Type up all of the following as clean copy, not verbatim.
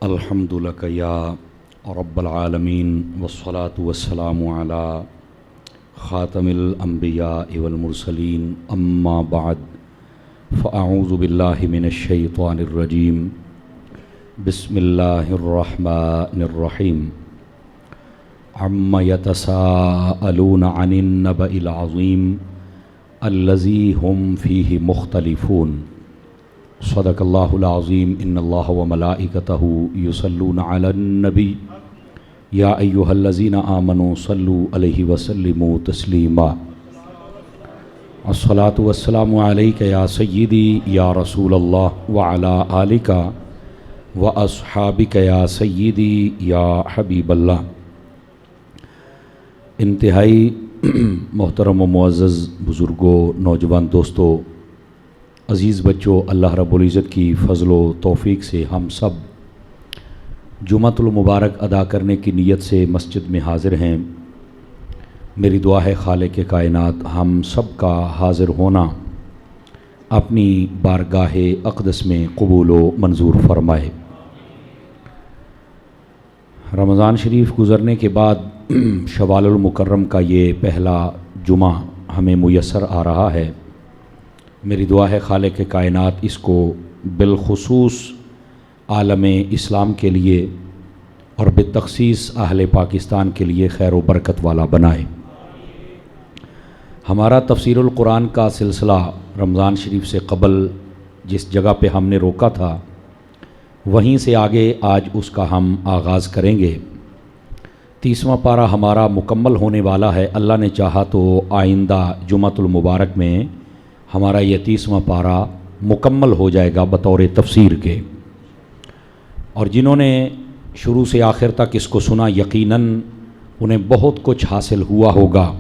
الحمد لک یا رب العالمین والصلاة والسلام علی خاتم الانبیاء والمرسلین اما بعد فاعوذ باللہ من الشیطان الرجیم بسم اللہ الرحمن الرحیم عما یتساءلون عن النبأ العظیم الذی هم فیہ مختلفون صدق اللہ العظیم ان اللہ وملائکتہ یصلون علی النبی یا ایہا الذین آمنوا صلوا علیہ وسلموا تسلیما الصلاۃ والسلام علیک یا سیدی یا رسول اللہ وعلی آلک واصحابک یا سیدی یا حبیب اللہ۔ انتہائی محترم و معزز بزرگوں، نوجوان دوستوں، عزیز بچوں، اللہ رب العزت کی فضل و توفیق سے ہم سب جمعۃ المبارک ادا کرنے کی نیت سے مسجد میں حاضر ہیں۔ میری دعا ہے خالق کائنات ہم سب کا حاضر ہونا اپنی بارگاہ اقدس میں قبول و منظور فرمائے۔ رمضان شریف گزرنے کے بعد شوال المکرم کا یہ پہلا جمعہ ہمیں میسر آ رہا ہے۔ میری دعا ہے خالق کائنات اس کو بالخصوص عالم اسلام کے لیے اور بالتخصیص اہل پاکستان کے لیے خیر و برکت والا بنائے۔ ہمارا تفسیر القرآن کا سلسلہ رمضان شریف سے قبل جس جگہ پہ ہم نے روکا تھا وہیں سے آگے آج اس کا ہم آغاز کریں گے۔ 30واں پارہ ہمارا مکمل ہونے والا ہے۔ اللہ نے چاہا تو آئندہ جمعۃ المبارک میں ہمارا یہ 30واں پارہ مکمل ہو جائے گا بطور تفسیر کے، اور جنہوں نے شروع سے آخر تک اس کو سنا یقیناً انہیں بہت کچھ حاصل ہوا ہوگا،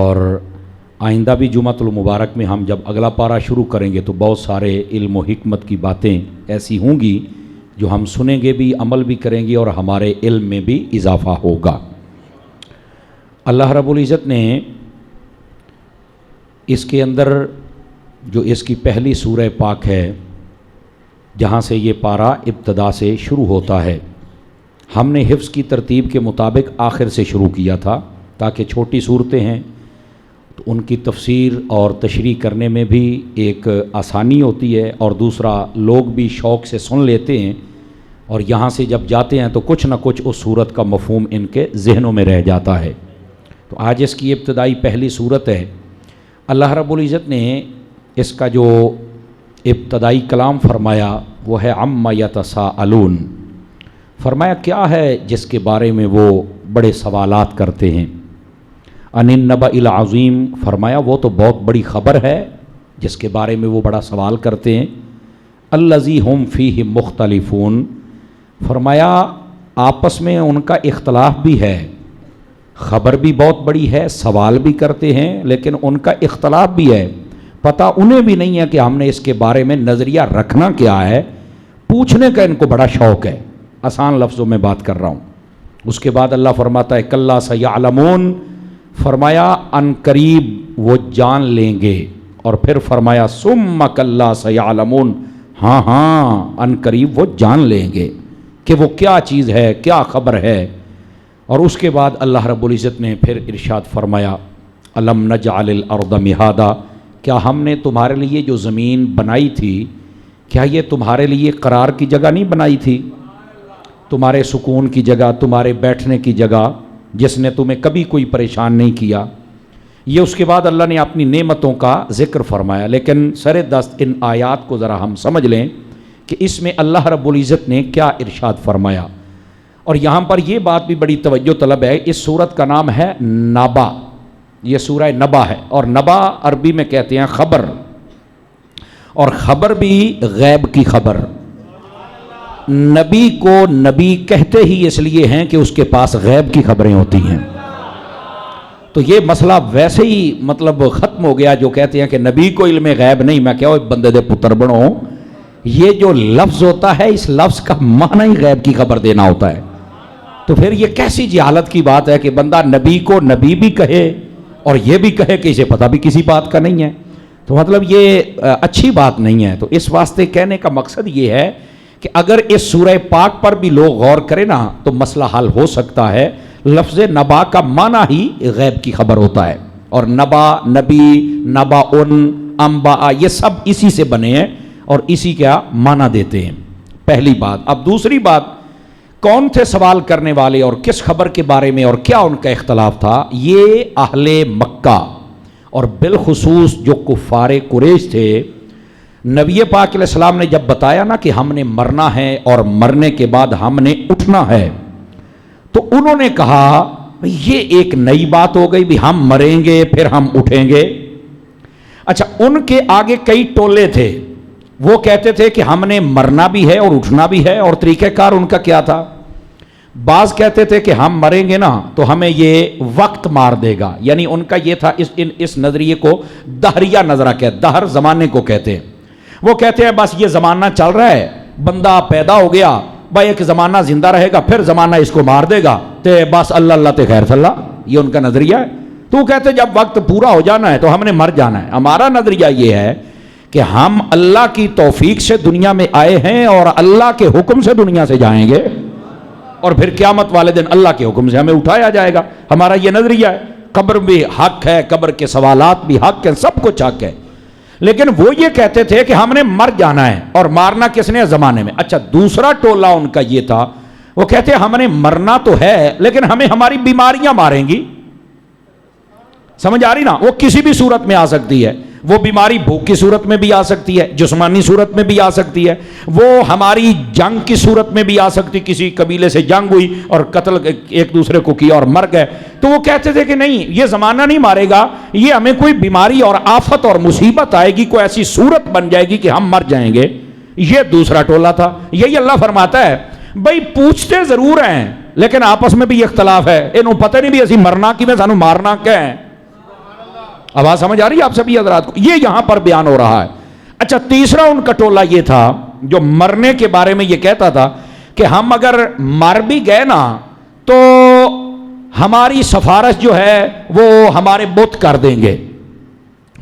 اور آئندہ بھی جمعۃ المبارک میں ہم جب اگلا پارہ شروع کریں گے تو بہت سارے علم و حکمت کی باتیں ایسی ہوں گی جو ہم سنیں گے بھی، عمل بھی کریں گے، اور ہمارے علم میں بھی اضافہ ہوگا۔ اللہ رب العزت نے اس کے اندر جو اس کی پہلی سورہ پاک ہے جہاں سے یہ پارہ ابتدا سے شروع ہوتا ہے، ہم نے حفظ کی ترتیب کے مطابق آخر سے شروع کیا تھا تاکہ چھوٹی صورتیں ہیں تو ان کی تفسیر اور تشریح کرنے میں بھی ایک آسانی ہوتی ہے، اور دوسرا لوگ بھی شوق سے سن لیتے ہیں، اور یہاں سے جب جاتے ہیں تو کچھ نہ کچھ اس صورت کا مفہوم ان کے ذہنوں میں رہ جاتا ہے۔ تو آج اس کی ابتدائی پہلی صورت ہے۔ اللہ رب العزت نے اس کا جو ابتدائی کلام فرمایا وہ ہے عما یتساءلون، فرمایا کیا ہے جس کے بارے میں وہ بڑے سوالات کرتے ہیں۔ عن النبأ العظیم، فرمایا وہ تو بہت بڑی خبر ہے جس کے بارے میں وہ بڑا سوال کرتے ہیں۔ الذی ہم فیہ مختلفون، فرمایا آپس میں ان کا اختلاف بھی ہے، خبر بھی بہت بڑی ہے، سوال بھی کرتے ہیں، لیکن ان کا اختلاف بھی ہے، پتہ انہیں بھی نہیں ہے کہ ہم نے اس کے بارے میں نظریہ رکھنا کیا ہے، پوچھنے کا ان کو بڑا شوق ہے۔ آسان لفظوں میں بات کر رہا ہوں۔ اس کے بعد اللہ فرماتا ہے کلا سیعلمون، فرمایا ان قریب وہ جان لیں گے، اور پھر فرمایا ثم کلا سیعلمون، ہاں ان قریب وہ جان لیں گے کہ وہ کیا چیز ہے، کیا خبر ہے۔ اور اس کے بعد اللہ رب العزت نے پھر ارشاد فرمایا الم نجعل الارض مہادا، کیا ہم نے تمہارے لیے جو زمین بنائی تھی کیا یہ تمہارے لیے قرار کی جگہ نہیں بنائی تھی، تمہارے سکون کی جگہ، تمہارے بیٹھنے کی جگہ، جس نے تمہیں کبھی کوئی پریشان نہیں کیا۔ یہ اس کے بعد اللہ نے اپنی نعمتوں کا ذکر فرمایا، لیکن سر دست ان آیات کو ذرا ہم سمجھ لیں کہ اس میں اللہ رب العزت نے کیا ارشاد فرمایا۔ اور یہاں پر یہ بات بھی بڑی توجہ طلب ہے، اس سورت کا نام ہے نبا، یہ سورہ نبا ہے، اور نبا عربی میں کہتے ہیں خبر، اور خبر بھی غیب کی خبر۔ نبی کو نبی کہتے ہی اس لیے ہیں کہ اس کے پاس غیب کی خبریں ہوتی ہیں۔ تو یہ مسئلہ ویسے ہی ختم ہو گیا جو کہتے ہیں کہ نبی کو علم غیب نہیں، میں کیا بندے دے پتر بنو۔ یہ جو لفظ ہوتا ہے اس لفظ کا معنی ہی غیب کی خبر دینا ہوتا ہے، تو پھر یہ کیسی جہالت کی بات ہے کہ بندہ نبی کو نبی بھی کہے اور یہ بھی کہے کہ اسے پتہ بھی کسی بات کا نہیں ہے، تو یہ اچھی بات نہیں ہے۔ تو اس واسطے کہنے کا مقصد یہ ہے کہ اگر اس سورہ پاک پر بھی لوگ غور کریں نا تو مسئلہ حل ہو سکتا ہے. لفظ نبا کا معنی ہی غیب کی خبر ہوتا ہے, اور نبا, نبی, نبا انبا یہ سب اسی سے بنے ہیں اور اسی کا معنی دیتے ہیں. پہلی بات. اب دوسری بات, کون تھے سوال کرنے والے اور کس خبر کے بارے میں اور کیا ان کا اختلاف تھا؟ یہ اہل مکہ اور بالخصوص جو کفار قریش تھے. نبی پاک علیہ السلام نے جب بتایا نا کہ ہم نے مرنا ہے اور مرنے کے بعد ہم نے اٹھنا ہے, تو انہوں نے کہا یہ ایک نئی بات ہو گئی بھی ہم مریں گے پھر ہم اٹھیں گے. اچھا, ان کے آگے کئی ٹولے تھے, وہ کہتے تھے کہ ہم نے مرنا بھی ہے اور اٹھنا بھی ہے, اور طریقہ کار ان کا کیا تھا؟ بعض کہتے تھے کہ ہم مریں گے نا تو ہمیں یہ وقت مار دے گا, یعنی ان کا یہ تھا. اس نظریے کو دہریہ نظرہ کہتے, دہر زمانے کو کہتے ہیں. وہ کہتے ہیں بس یہ زمانہ چل رہا ہے, بندہ پیدا ہو گیا بھائی ایک زمانہ زندہ رہے گا پھر زمانہ اس کو مار دے گا, تے بس اللہ اللہ تے خیر صلی اللہ. یہ ان کا نظریہ ہے. تو کہتے جب وقت پورا ہو جانا ہے تو ہم نے مر جانا ہے. ہمارا نظریہ یہ ہے کہ ہم اللہ کی توفیق سے دنیا میں آئے ہیں اور اللہ کے حکم سے دنیا سے جائیں گے, اور پھر قیامت والے دن اللہ کے حکم سے ہمیں اٹھایا جائے گا. ہمارا یہ نظریہ ہے. قبر بھی حق ہے, قبر کے سوالات بھی حق ہیں, سب کچھ حق ہے. لیکن وہ یہ کہتے تھے کہ ہم نے مر جانا ہے, اور مارنا کس نے؟ زمانے میں. اچھا, دوسرا ٹولہ ان کا یہ تھا, وہ کہتے ہیں ہم نے مرنا تو ہے لیکن ہمیں ہماری بیماریاں ماریں گی. سمجھ آ رہی نا؟ وہ کسی بھی صورت میں آ سکتی ہے. وہ بیماری بھوک کی صورت میں بھی آ سکتی ہے, جسمانی صورت میں بھی آ سکتی ہے, وہ ہماری جنگ کی صورت میں بھی آ سکتی, کسی قبیلے سے جنگ ہوئی اور قتل ایک دوسرے کو کیا اور مر گئے. تو وہ کہتے تھے کہ نہیں, یہ زمانہ نہیں مارے گا, یہ ہمیں کوئی بیماری اور آفت اور مصیبت آئے گی, کوئی ایسی صورت بن جائے گی کہ ہم مر جائیں گے. یہ دوسرا ٹولہ تھا. یہی اللہ فرماتا ہے بھائی پوچھتے ضرور ہیں لیکن آپس میں بھی اختلاف ہے. انہوں پتہ نہیں بھی اسی مرنا کی میں سانو مارنا کیا ہے. آواز سمجھ آ رہی ہے آپ سبھی حضرات کو؟ یہ یہاں پر بیان ہو رہا ہے. اچھا, تیسرا ان کا ٹولہ یہ تھا جو مرنے کے بارے میں یہ کہتا تھا کہ ہم اگر مر بھی گئے نا تو ہماری سفارش جو ہے وہ ہمارے بت کر دیں گے.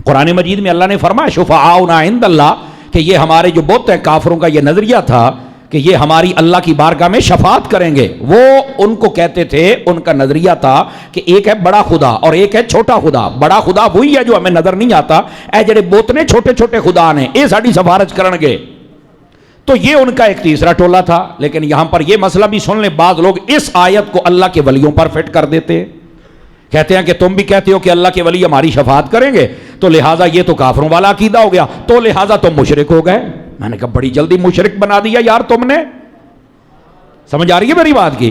قرآن مجید میں اللہ نے فرمایا شفعاؤنا عند اللہ, کہ یہ ہمارے جو بت ہیں, کافروں کا یہ نظریہ تھا کہ یہ ہماری اللہ کی بارگاہ میں شفاعت کریں گے. وہ ان کو کہتے تھے, ان کا نظریہ تھا کہ ایک ہے بڑا خدا اور ایک ہے چھوٹا خدا. بڑا خدا وہی ہے جو ہمیں نظر نہیں آتا, اے جڑے بت نے چھوٹے چھوٹے خدا نے, یہ ساری سفارش کرن گے. تو یہ ان کا ایک تیسرا ٹولہ تھا. لیکن یہاں پر یہ مسئلہ بھی سن لیں, بعض لوگ اس آیت کو اللہ کے ولیوں پر فٹ کر دیتے ہیں. کہتے ہیں کہ تم بھی کہتے ہو کہ اللہ کے ولی ہماری شفاعت کریں گے, تو لہٰذا یہ تو کافروں والا عقیدہ ہو گیا, تو لہٰذا تم مشرک ہو گئے. میں نے کہا بڑی جلدی مشرک بنا دیا یار تم نے. سمجھ آ رہی ہے میری بات کی؟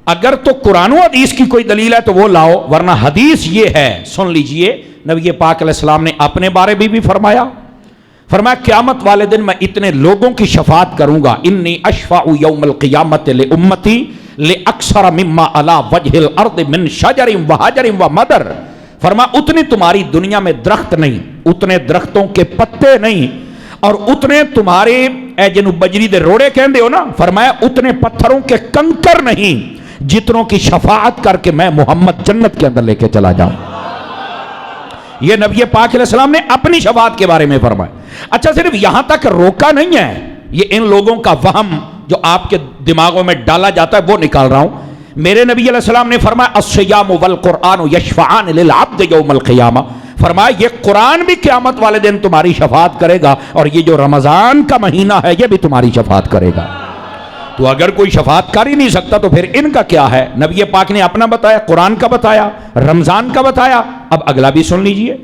اگر تو قرآن و حدیث کی کوئی دلیل ہے تو وہ لاؤ, ورنہ حدیث یہ ہے, سن لیجئے. نبی پاک علیہ السلام نے اپنے بارے بھی فرمایا قیامت والے دن میں اتنے لوگوں کی شفاعت کروں گا, انی اشفع یوم القیامت لامتی لاکثر مما علی وجہ الارض من شجر و حجر و مدر. فرمایا اتنے تمہاری دنیا میں درخت نہیں, اتنے درختوں کے پتے نہیں, اور اتنے تمہارے اے جنو بجری دے روڑے کہندے ہو نا, فرمایا اتنے پتھروں کے کنکر نہیں جتنوں کی شفاعت کر کے میں محمد جنت کے اندر لے کے چلا جاؤں. یہ نبی پاک علیہ السلام نے اپنی شفاعت کے بارے میں فرمایا. اچھا, صرف یہاں تک روکا نہیں ہے, یہ ان لوگوں کا وہم جو آپ کے دماغوں میں ڈالا جاتا ہے وہ نکال رہا ہوں. میرے نبی علیہ السلام نے فرمایا الصیام والقرآن یشفعان للعبد یوم القیامہ. فرمایا یہ قرآن بھی قیامت والے دن تمہاری شفاعت کرے گا, اور یہ جو رمضان کا مہینہ ہے یہ بھی تمہاری شفاعت کرے گا. تو اگر کوئی شفاعت کر ہی نہیں سکتا تو پھر ان کا کیا ہے؟ نبی پاک نے اپنا بتایا, قرآن کا بتایا, رمضان کا بتایا. اب اگلا بھی سن لیجئے.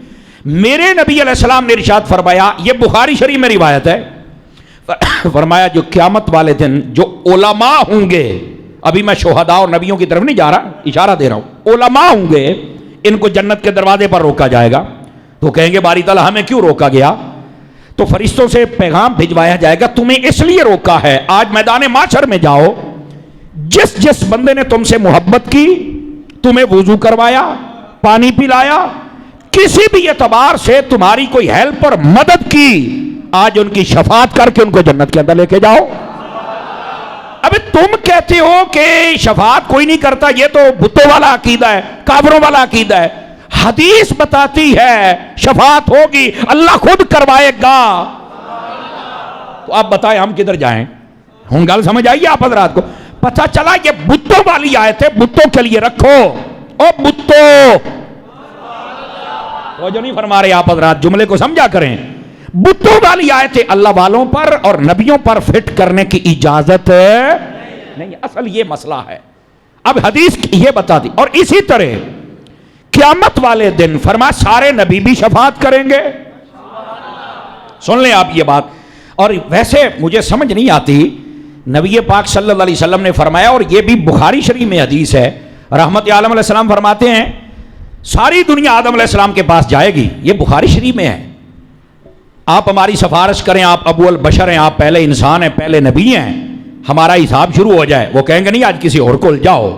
میرے نبی علیہ السلام نے ارشاد فرمایا, یہ بخاری شریف میں روایت ہے, فرمایا جو قیامت والے دن جو علماء ہوں گے, ابھی میں شہداء اور نبیوں کی طرف نہیں جا رہا, اشارہ دے رہا ہوں, علماء ہوں گے, ان کو جنت کے دروازے پر روکا جائے گا. تو کہیں گے باری تعالیٰ ہمیں کیوں روکا گیا؟ تو فرشتوں سے پیغام بھجوایا جائے گا, تمہیں اس لیے روکا ہے, آج میدان معاشر میں جاؤ, جس جس بندے نے تم سے محبت کی, تمہیں وضو کروایا, پانی پلایا, کسی بھی اعتبار سے تمہاری کوئی ہیلپ اور مدد کی, آج ان کی شفاعت کر کے ان کو جنت کے اندر لے کے جاؤ. ابھی تم کہتے ہو کہ شفاعت کوئی نہیں کرتا, یہ تو بتوں والا عقیدہ ہے, کافروں والا عقیدہ ہے. حدیث بتاتی ہے شفاعت ہوگی, اللہ خود کروائے گا. تو آپ بتائیں ہم کدھر جائیں؟ ہوں گل سمجھ آئیے آپ حضرات کو؟ پتہ چلا یہ بتوں والی آیت ہے، بتوں کے لیے رکھو، او بتو، وہ جو نہیں فرما رہے آپ حضرات، جملے کو سمجھا کریں، بتوں والی آیت اللہ والوں پر اور نبیوں پر فٹ کرنے کی اجازت نہیں، اصل یہ مسئلہ ہے۔ اب حدیث یہ بتا دی، اور اسی طرح قیامت والے دن فرما سارے نبی بھی شفاعت کریں گے۔ سن لیں آپ یہ بات، اور ویسے مجھے سمجھ نہیں آتی، نبی پاک صلی اللہ علیہ وسلم نے فرمایا، اور یہ بھی بخاری شریف میں حدیث ہے، رحمت عالم علیہ السلام فرماتے ہیں ساری دنیا آدم علیہ السلام کے پاس جائے گی، یہ بخاری شریف میں ہے، آپ ہماری سفارش کریں، آپ ابو البشر ہیں، آپ پہلے انسان ہیں، پہلے نبی ہیں، ہمارا حساب شروع ہو جائے۔ وہ کہیں گے نہیں آج کسی اور کو الجاؤ۔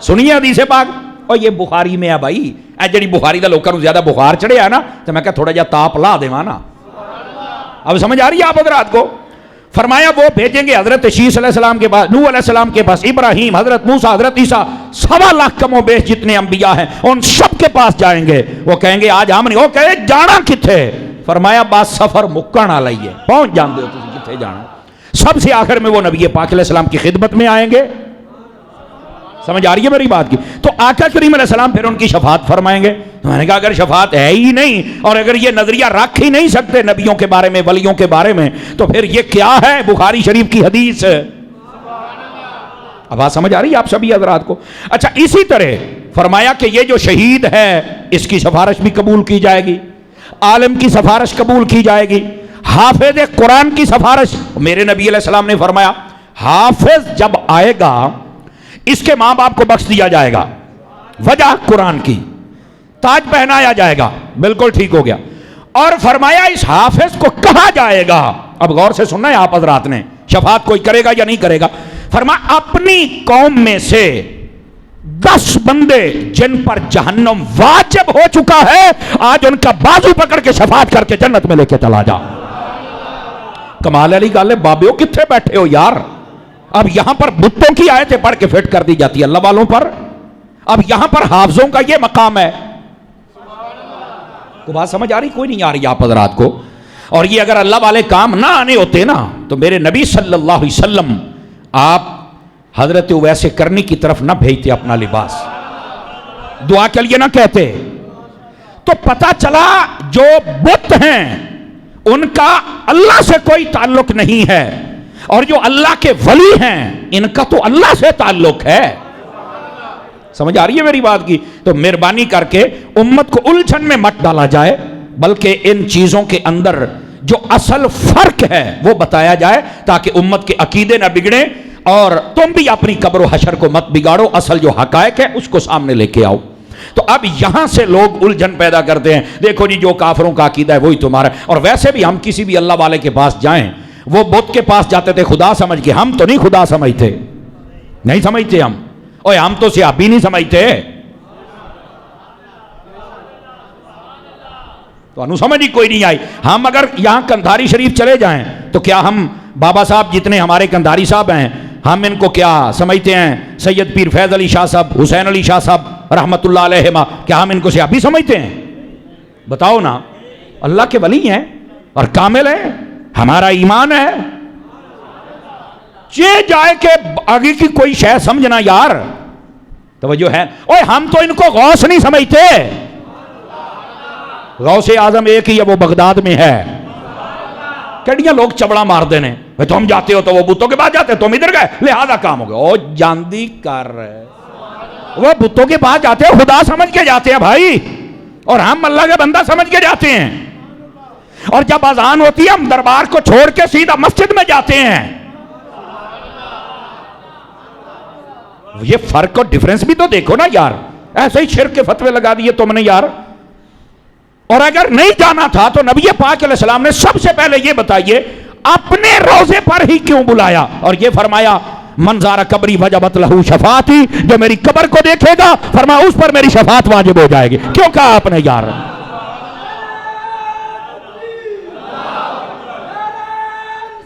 سنیے حدیث پاک، اور یہ بخاری میں ہے بھائی، اے جڑی بخاری دا لوکاں نوں زیادہ بخار چڑھے ہے نا، تو میں کہا تھوڑا جا تاپ لا دیواں نا۔ اب سمجھ آ رہی ہے آپ حضرات کو؟ فرمایا وہ بھیجیں گے حضرت شیس علیہ السلام کے پاس، نوح علیہ السلام کے پاس، ابراہیم، حضرت موسیٰ، حضرت عیسیٰ، 1.25 لاکھ کم و بیش جتنے انبیاء ہیں ان سب کے پاس جائیں گے۔ وہ کہیں گے آج ہم نہیں، وہ کہے جانا کتھے؟ فرمایا بات سفر مکن والی ہے، پہنچ جان دے ہو تسی کتھے جانا۔ سب سے آخر میں وہ نبی پاک علیہ السلام کی خدمت میں آئیں گے۔ سمجھ آ رہی ہے میری بات کی؟ تو آقا کریم علیہ السلام پھر ان کی شفاعت فرمائیں گے۔ تو میں نے کہا اگر شفاعت ہے ہی نہیں، اور اگر یہ نظریہ رکھ ہی نہیں سکتے نبیوں کے بارے میں، ولیوں کے بارے میں، تو پھر یہ کیا ہے بخاری شریف کی حدیث؟ اب بات سمجھ آ رہی ہے آپ سبھی حضرات کو؟ اچھا، اسی طرح فرمایا کہ یہ جو شہید ہے اس کی سفارش بھی قبول کی جائے گی، عالم کی سفارش قبول کی جائے گی، حافظ قرآن کی سفارش۔ میرے نبی علیہ السلام نے فرمایا حافظ جب آئے گا اس کے ماں باپ کو بخش دیا جائے گا، وجہ قرآن کی، تاج پہنایا جائے گا، بالکل ٹھیک ہو گیا۔ اور فرمایا اس حافظ کو کہا جائے گا، اب غور سے سننا ہے آپ حضرات نے، شفاعت کوئی کرے گا یا نہیں کرے گا؟ فرمایا اپنی قوم میں سے 10 بندے جن پر جہنم واجب ہو چکا ہے، آج ان کا بازو پکڑ کے شفاعت کر کے جنت میں لے کے چلا جا۔ کمال علی گل ہے، بابیو کتھے بیٹھے ہو یار؟ اب یہاں پر بتوں کی آیتیں پڑھ کے فٹ کر دی جاتی ہے اللہ والوں پر، اب یہاں پر حافظوں کا یہ مقام ہے۔ کو بات سمجھ آ رہی؟ کوئی نہیں آ رہی آپ حضرات کو؟ اور یہ اگر اللہ والے کام نہ آنے ہوتے نا تو میرے نبی صلی اللہ علیہ وسلم آپ حضرت ویسے کرنی کی طرف نہ بھیجتے اپنا لباس، دعا کے لیے نہ کہتے۔ تو پتہ چلا جو بت ہیں ان کا اللہ سے کوئی تعلق نہیں ہے، اور جو اللہ کے ولی ہیں ان کا تو اللہ سے تعلق ہے۔ سمجھ آ رہی ہے میری بات کی؟ تو مہربانی کر کے امت کو الجھن میں مت ڈالا جائے، بلکہ ان چیزوں کے اندر جو اصل فرق ہے وہ بتایا جائے تاکہ امت کے عقیدے نہ بگڑیں، اور تم بھی اپنی قبر و حشر کو مت بگاڑو، اصل جو حقائق ہے اس کو سامنے لے کے آؤ۔ تو اب یہاں سے لوگ الجھن پیدا کرتے ہیں، دیکھو جی جو کافروں کا عقیدہ ہے وہی تمہارا ہے۔ اور ویسے بھی ہم کسی بھی اللہ والے کے پاس جائیں، وہ بت کے پاس جاتے تھے خدا سمجھ کے، ہم تو نہیں خدا سمجھتے، نہیں سمجھتے ہم، اوے ہم تو صحابی نہیں سمجھتے، تو انہوں سمجھ ہی کوئی نہیں آئی۔ ہم اگر یہاں کندھاری شریف چلے جائیں تو کیا ہم بابا صاحب جتنے ہمارے کندھاری صاحب ہیں، ہم ان کو کیا سمجھتے ہیں؟ سید پیر فیض علی شاہ صاحب، حسین علی شاہ صاحب رحمت اللہ علیہما، کیا ہم ان کو صحابی سمجھتے ہیں؟ بتاؤ نا، اللہ کے ولی ہیں اور کامل ہیں، ہمارا ایمان ہے۔ یہ جائے کہ آگے کی کوئی شے سمجھنا یار، توجہ ہے؟ اوے ہم تو ان کو غوث نہیں سمجھتے، غوث اعظم ایک ہی ہے، وہ بغداد میں ہے۔ کڑیاں لوگ چبڑا مار دینے، تم جاتے ہو تو وہ بتوں کے پاس جاتے، تم ادھر گئے لہذا کام ہو گیا۔ او جاندی کر رہے، وہ بتوں کے پاس جاتے ہیں خدا سمجھ کے جاتے ہیں بھائی، اور ہم اللہ کے بندہ سمجھ کے جاتے ہیں، اور جب اذان ہوتی ہے ہم دربار کو چھوڑ کے سیدھا مسجد میں جاتے ہیں۔ یہ فرق اور ڈیفرنس بھی تو دیکھو نا یار، ایسے ہی شرک کے فتوے لگا دیے تم نے یار۔ اور اگر نہیں جانا تھا تو نبی پاک علیہ السلام نے سب سے پہلے یہ بتائیے اپنے روزے پر ہی کیوں بلایا، اور یہ فرمایا من زار قبری وجبت لہو شفاعتی، جو میری قبر کو دیکھے گا فرمایا اس پر میری شفاعت واجب ہو جائے گی۔ کیوں کہا آپ نے یار؟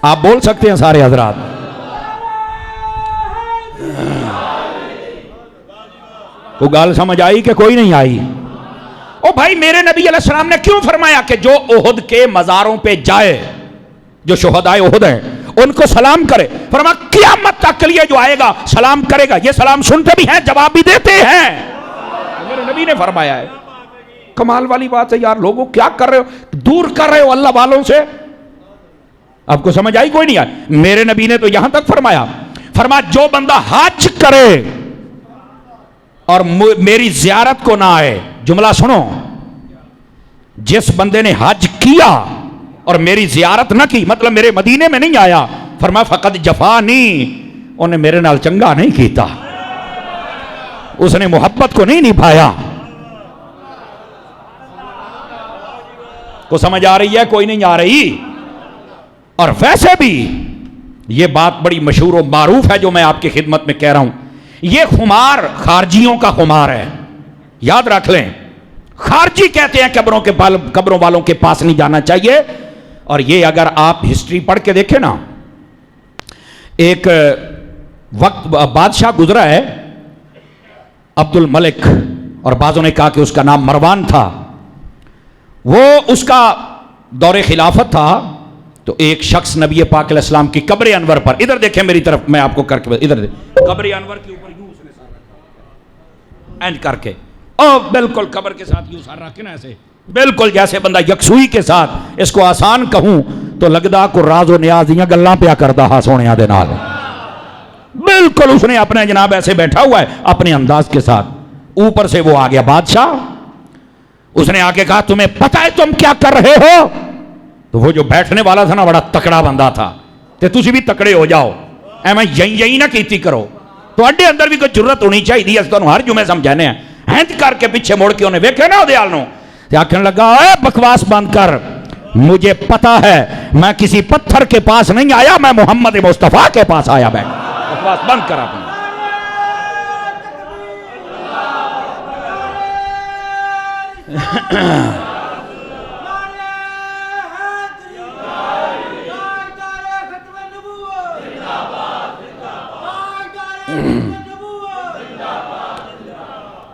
آپ بول سکتے ہیں سارے حضرات؟ وہ گال سمجھ آئی کہ کوئی نہیں آئی؟ او بھائی میرے نبی علیہ السلام نے کیوں فرمایا کہ جو احد کے مزاروں پہ جائے، جو شہدائے احد ہیں ان کو سلام کرے. فرمایا قیامت تک کے لیے جو آئے گا سلام کرے گا. یہ سلام سنتے بھی ہیں, جواب بھی دیتے ہیں, میرے نبی نے فرمایا ہے. کمال والی بات ہے یار, لوگوں کیا کر رہے ہو, دور کر رہے ہو اللہ والوں سے. آپ کو سمجھ آئی؟ کوئی نہیں آئی. میرے نبی نے تو یہاں تک فرمایا, فرمایا جو بندہ حج کرے اور میری زیارت کو نہ آئے, جملہ سنو, جس بندے نے حج کیا اور میری زیارت نہ کی, مطلب میرے مدینے میں نہیں آیا, فرمایا فقط جفانی, انہیں میرے نال چنگا نہیں کیتا, اس نے محبت کو نہیں نبھایا. کو سمجھ آ رہی ہے؟ کوئی نہیں آ رہی؟ اور ویسے بھی یہ بات بڑی مشہور و معروف ہے جو میں آپ کی خدمت میں کہہ رہا ہوں. یہ خمار خارجیوں کا خمار ہے, یاد رکھ لیں. خارجی کہتے ہیں قبروں والوں کے پاس نہیں جانا چاہیے. اور یہ اگر آپ ہسٹری پڑھ کے دیکھیں نا, ایک وقت بادشاہ گزرا ہے عبد الملک, اور بعضوں نے کہا کہ اس کا نام مروان تھا. وہ اس کا دور خلافت تھا. تو ایک شخص نبی پاک علیہ السلام کی قبر انور پر, ادھر دیکھیں میری طرف, میں آپ کو کر کے ادھر دیکھیں, قبر انور کے اوپر یوں اس نے سر رکھا اینڈ کر کے, اور بالکل قبر کے ساتھ یوں سر رکھے نا ایسے, بالکل جیسے بندہ یکسوئی کے ساتھ. اس کو آسان کہوں تو لگدا کو راز و نیاز دیاں گلاں پیا کردا ہا سونیاں دے نال. بالکل اس نے اپنے جناب ایسے بیٹھا ہوا ہے اپنے انداز کے ساتھ. اوپر سے وہ آ گیا بادشاہ, اس نے آ کے کہا تمہیں پتہ ہے تم کیا کر رہے ہو؟ تو وہ جو بیٹھنے والا تھا نا بڑا تکڑا بندہ تھا, تے تسی بھی تکڑے ہو جاؤ, ایویں یہی نہ کیتی کرو. تو اڈے اندر بھی کوئی جرت ہونی چاہیے. اس تانوں ہر جمعے سمجھانے ہیں. ہینج کر کے پیچھے مڑ کے انہیں ویکھے نا اودے حال نوں, تے آکھن لگا اے بکواس بند کر, مجھے پتا ہے میں کسی پتھر کے پاس نہیں آیا, میں محمد مصطفیٰ کے پاس آیا. بیٹھ بکواس بند کر اپنی.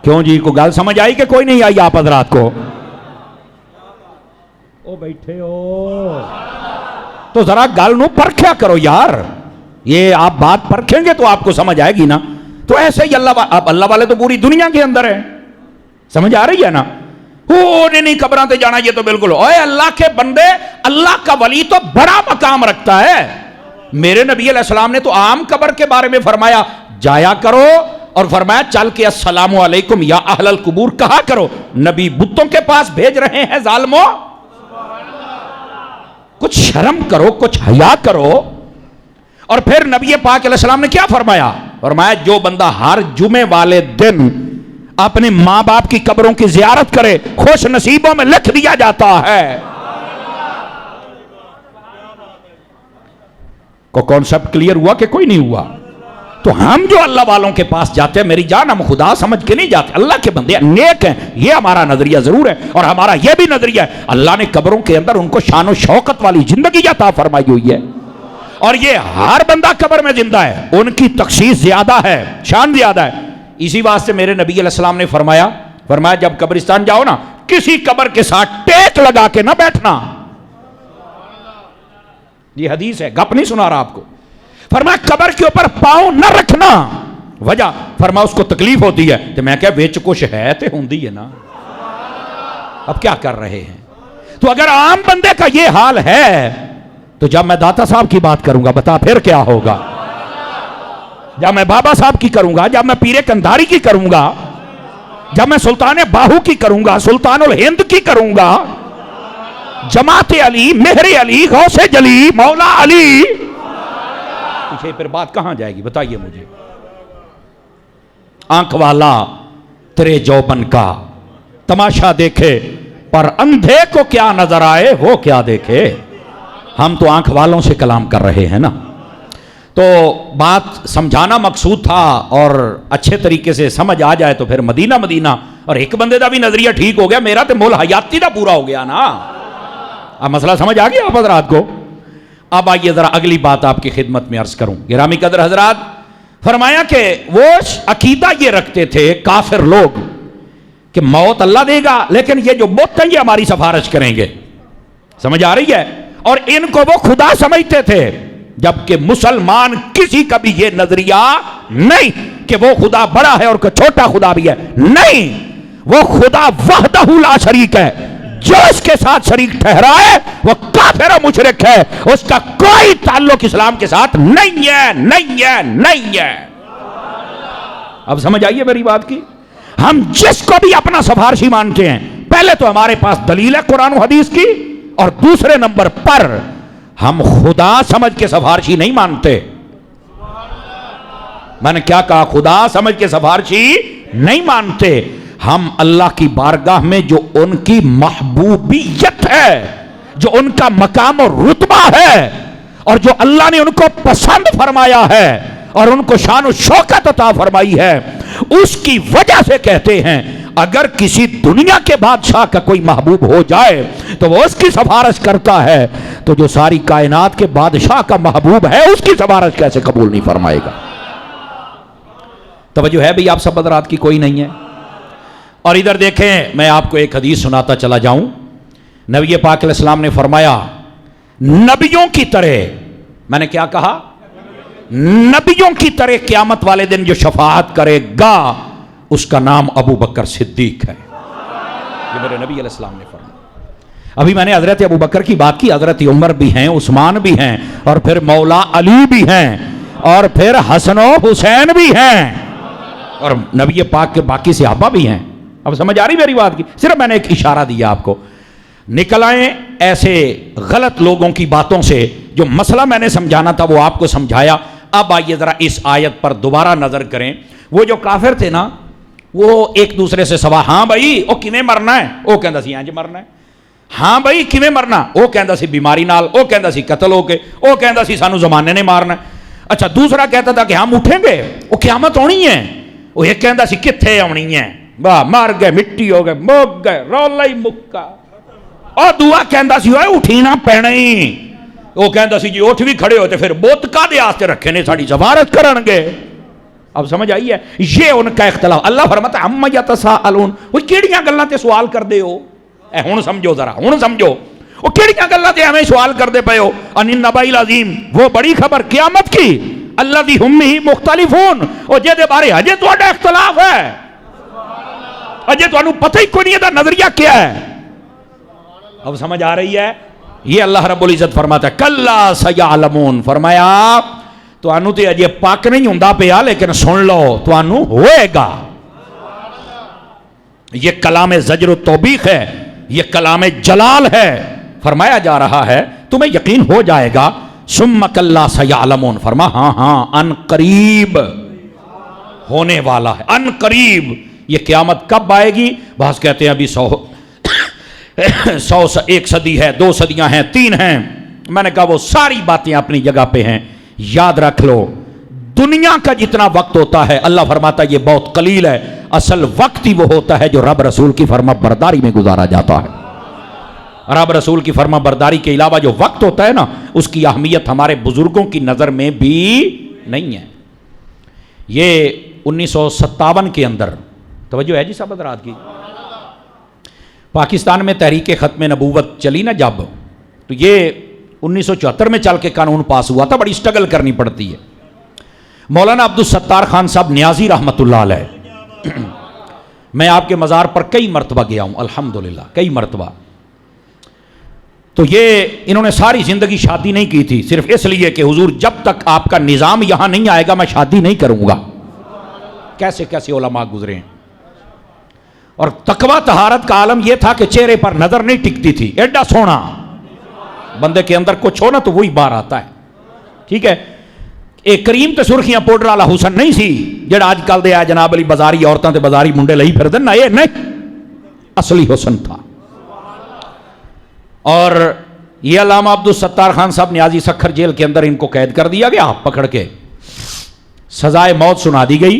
کیوں جی, کو گل سمجھ آئی کہ کوئی نہیں آئی آپ حضرات کو؟ او بیٹھے ہو تو ذرا گل نو پرکھیا کرو یار. یہ آپ بات پرکھیں گے تو آپ کو سمجھ آئے گی نا. تو ایسے ہی اللہ والے تو پوری دنیا کے اندر ہیں, سمجھ آ رہی ہے نا. نہیں قبراں تے جانا, یہ تو بالکل. اوے اللہ کے بندے, اللہ کا ولی تو بڑا مقام رکھتا ہے. میرے نبی علیہ السلام نے تو عام قبر کے بارے میں فرمایا جایا کرو, اور فرمایا چل کے السلام علیکم یا اہل القبور کہا کرو. نبی بتوں کے پاس بھیج رہے ہیں ظالموں, کچھ شرم کرو, کچھ حیا کرو. اور پھر نبی پاک علیہ السلام نے کیا فرمایا؟ فرمایا جو بندہ ہر جمعے والے دن اپنے ماں باپ کی قبروں کی زیارت کرے خوش نصیبوں میں لکھ دیا جاتا ہے. کو کانسیپٹ کلیئر ہوا کہ کوئی نہیں ہوا؟ تو ہم جو اللہ والوں کے پاس جاتے ہیں, میری جان, ہم خدا سمجھ کے نہیں جاتے, اللہ کے بندے نیک ہیں, یہ ہمارا نظریہ ضرور ہے. اور ہمارا یہ بھی نظریہ ہے اللہ نے قبروں کے اندر ان کو شان و شوکت والی زندگی عطا فرمائی ہوئی ہے, اور یہ ہر بندہ قبر میں زندہ ہے, ان کی تخصیص زیادہ ہے, شان زیادہ ہے. اسی واسطے میرے نبی علیہ السلام نے فرمایا جب قبرستان جاؤ نا, کسی قبر کے ساتھ ٹیک لگا کے نہ بیٹھنا. یہ حدیث ہے, گپ نہیں سنا رہا آپ کو. فرمایا قبر کے اوپر پاؤں نہ رکھنا. وجہ فرمایا اس کو تکلیف ہوتی ہے. تو میں کہا وچ کچھ ہے تے ہوندی ہے نا, اب کیا کر رہے ہیں. تو اگر عام بندے کا یہ حال ہے تو جب میں داتا صاحب کی بات کروں گا بتا پھر کیا ہوگا, جب میں بابا صاحب کی کروں گا, جب میں پیر کندھاری کی کروں گا, جب میں سلطان باہو کی کروں گا, سلطان الہند کی کروں گا, جماعت علی, مہر علی, غوث جلی, مولا علی, پیچھے پھر بات کہاں جائے گی بتائیے مجھے. آنکھ والا تیرے جوبن کا تماشا دیکھے, پر اندھے کو کیا نظر آئے وہ کیا دیکھے. ہم تو آنکھ والوں سے کلام کر رہے ہیں نا. تو بات سمجھانا مقصود تھا, اور اچھے طریقے سے سمجھ آ جائے تو پھر مدینہ, اور ایک بندے دا بھی نظریہ ٹھیک ہو گیا, میرا تو مول حیاتی دا پورا ہو گیا نا. اب مسئلہ سمجھ آ گیا آپ حضرات کو. اب آئیے ذرا اگلی بات آپ کی خدمت میں عرض کروں. گرامی قدر حضرات, فرمایا کہ وہ عقیدہ یہ رکھتے تھے کافر لوگ کہ موت اللہ دے گا, لیکن یہ جو موت ہیں یہ ہماری سفارش کریں گے. سمجھ آ رہی ہے؟ اور ان کو وہ خدا سمجھتے تھے. جبکہ مسلمان کسی کا بھی یہ نظریہ نہیں کہ وہ خدا بڑا ہے اور کہ چھوٹا خدا بھی ہے، نہیں، وہ خدا وحدہ لا شریک ہے، جو اس کے ساتھ شریک ٹھہرائے وہ کافر و مشرک ہے، اس کا کوئی تعلق اسلام کے ساتھ نہیں ہے، نہیں ہے، نہیں ہے۔ اب سمجھ آئیے میری بات کی؟ ہم جس کو بھی اپنا سفارشی مانتے ہیں، پہلے تو ہمارے پاس دلیل ہے قرآن و حدیث کی، اور دوسرے نمبر پر ہم خدا سمجھ کے سفارشی نہیں مانتے۔ میں نے کیا کہا؟ خدا سمجھ کے سفارشی نہیں مانتے، ہم اللہ کی بارگاہ میں جو ان کی محبوبیت ہے، جو ان کا مقام اور رتبہ ہے، اور جو اللہ نے ان کو پسند فرمایا ہے اور ان کو شان و شوکت عطا فرمائی ہے، اس کی وجہ سے کہتے ہیں اگر کسی دنیا کے بادشاہ کا کوئی محبوب ہو جائے تو وہ اس کی سفارش کرتا ہے، تو جو ساری کائنات کے بادشاہ کا محبوب ہے اس کی سفارش کیسے قبول نہیں فرمائے گا؟ توجہ ہے بھی آپ سب حضرات کی؟ کوئی نہیں ہے؟ اور ادھر دیکھیں، میں آپ کو ایک حدیث سناتا چلا جاؤں۔ نبی پاک علیہ السلام نے فرمایا نبیوں کی طرح، میں نے کیا کہا؟ نبیوں کی طرح قیامت والے دن جو شفاعت کرے گا اس کا نام ابو بکر صدیق ہے۔ یہ میرے نبی علیہ السلام نے فرمایا۔ ابھی میں نے حضرت ابو بکر کی بات کی، حضرت عمر بھی ہیں، عثمان بھی ہیں، اور پھر مولا علی بھی ہیں، اور پھر حسن و حسین بھی ہیں، اور نبی پاک کے باقی صحابہ بھی ہیں۔ اب سمجھ آ رہی میری بات کی؟ صرف میں نے ایک اشارہ دیا آپ کو۔ نکل آئیں ایسے غلط لوگوں کی باتوں سے، جو مسئلہ میں نے سمجھانا تھا وہ آپ کو سمجھایا۔ اب آئیے ذرا اس آیت پر دوبارہ نظر کریں۔ وہ جو کافر تھے نا، وہ ایک دوسرے سے سوال، ہاں بھائی او کیویں مرنا ہے؟ او کہندا سی انج مرنا ہے۔ ہاں بھائی کیویں مرنا؟ او کہندا سی بیماری نال، او کہندا سی قتل ہو کے، او کہندا سی سانو زمانے نے مارنا ہے۔ اچھا دوسرا کہتا تھا کہ ہم اٹھیں گے، او قیامت ہونی ہے۔ وہ ایک کہندا سی کتھے آنی ہے، واہ مار گئے، مٹی ہو گئے، مک گئے، رولا ہی مکا۔ اور دعا کہندا سی اوئے اٹھی نہ پینا ہی۔ وہ کہندا سی جی اٹھ بھی کھڑے ہوتے پھر بت کا دے واسطے رکھے نے ساڈی سفارت کرن گے۔ اب سمجھ آئی ہے؟ یہ ان کا اختلاف۔ اللہ فرماتا ہے عما یتساءلون، وہ کیڑیاں گلاں تے سوال کردے ہو؟ اے ہن سمجھو ذرا، ہن سمجھو، وہ کیڑیاں گلاں تے ہمیں سوال کردے پئے ہو؟ ان النبأ العظیم، وہ بڑی خبر قیامت کی، الذی ہم فیہ مختلفون، اور جے دے بارے ہجے تہاڈا اختلاف ہے، اجے تانوں پتہ ہی کوئی نہیں دا نظریہ کیا ہے۔ اب سمجھ آ رہی ہے؟ یہ اللہ رب العزت فرماتا ہے کلا سیعلمون، فرمایا تو انو تے اجے پاک نہیں ہوندا پیا لیکن سن لو تو انو ہوئے گا۔ یہ کلام زجر و توبیخ ہے، یہ کلام جلال ہے۔ فرمایا جا رہا ہے تمہیں یقین ہو جائے گا۔ ثم کلا سیعلمون، فرما ہاں ہاں ان قریب ہونے والا ہے، ان قریب۔ یہ قیامت کب آئے گی؟ بعض کہتے ہیں ابھی 100 ایک صدی ہے، 2 صدیاں ہیں، 3 ہیں۔ میں نے کہا وہ ساری باتیں اپنی جگہ پہ ہیں، یاد رکھ لو دنیا کا جتنا وقت ہوتا ہے اللہ فرماتا ہے یہ بہت قلیل ہے، اصل وقت ہی وہ ہوتا ہے جو رب رسول کی فرما برداری میں گزارا جاتا ہے۔ رب رسول کی فرما برداری کے علاوہ جو وقت ہوتا ہے نا، اس کی اہمیت ہمارے بزرگوں کی نظر میں بھی نہیں ہے۔ یہ 1957 کے اندر، توجہ ہے جی سب حضرات کی، پاکستان میں تحریک ختم نبوت چلی نا جب، تو یہ 1974 میں چل کے قانون پاس ہوا تھا، بڑی سٹرگل کرنی پڑتی ہے۔ مولانا عبدالستار خان صاحب نیازی رحمۃ اللہ علیہ، میں آپ کے مزار پر کئی مرتبہ گیا ہوں الحمدللہ، کئی مرتبہ۔ تو یہ انہوں نے ساری زندگی شادی نہیں کی تھی، صرف اس لیے کہ حضور جب تک آپ کا نظام یہاں نہیں آئے گا میں شادی نہیں کروں گا۔ کیسے کیسے علماء گزرے ہیں۔ اور تقوی طہارت کا عالم یہ تھا کہ چہرے پر نظر نہیں ٹکتی تھی، ایڈا سونا بندے کے اندر کچھ ہو نا تو وہی باہر آتا ہے، ٹھیک ہے۔ ایک کریم تے سرخیاں پاؤڈر والا حسن نہیں سی جڑا اج کل دے آ جناب علی بازاری عورتاں تے بازاری منڈے لئی پھردے نا، یہ نہیں، اصلی حسن تھا۔ اور یہ علامہ عبدالستار خان صاحب نیازی سکھر جیل کے اندر ان کو قید کر دیا گیا، پکڑ کے سزائے موت سنا دی گئی۔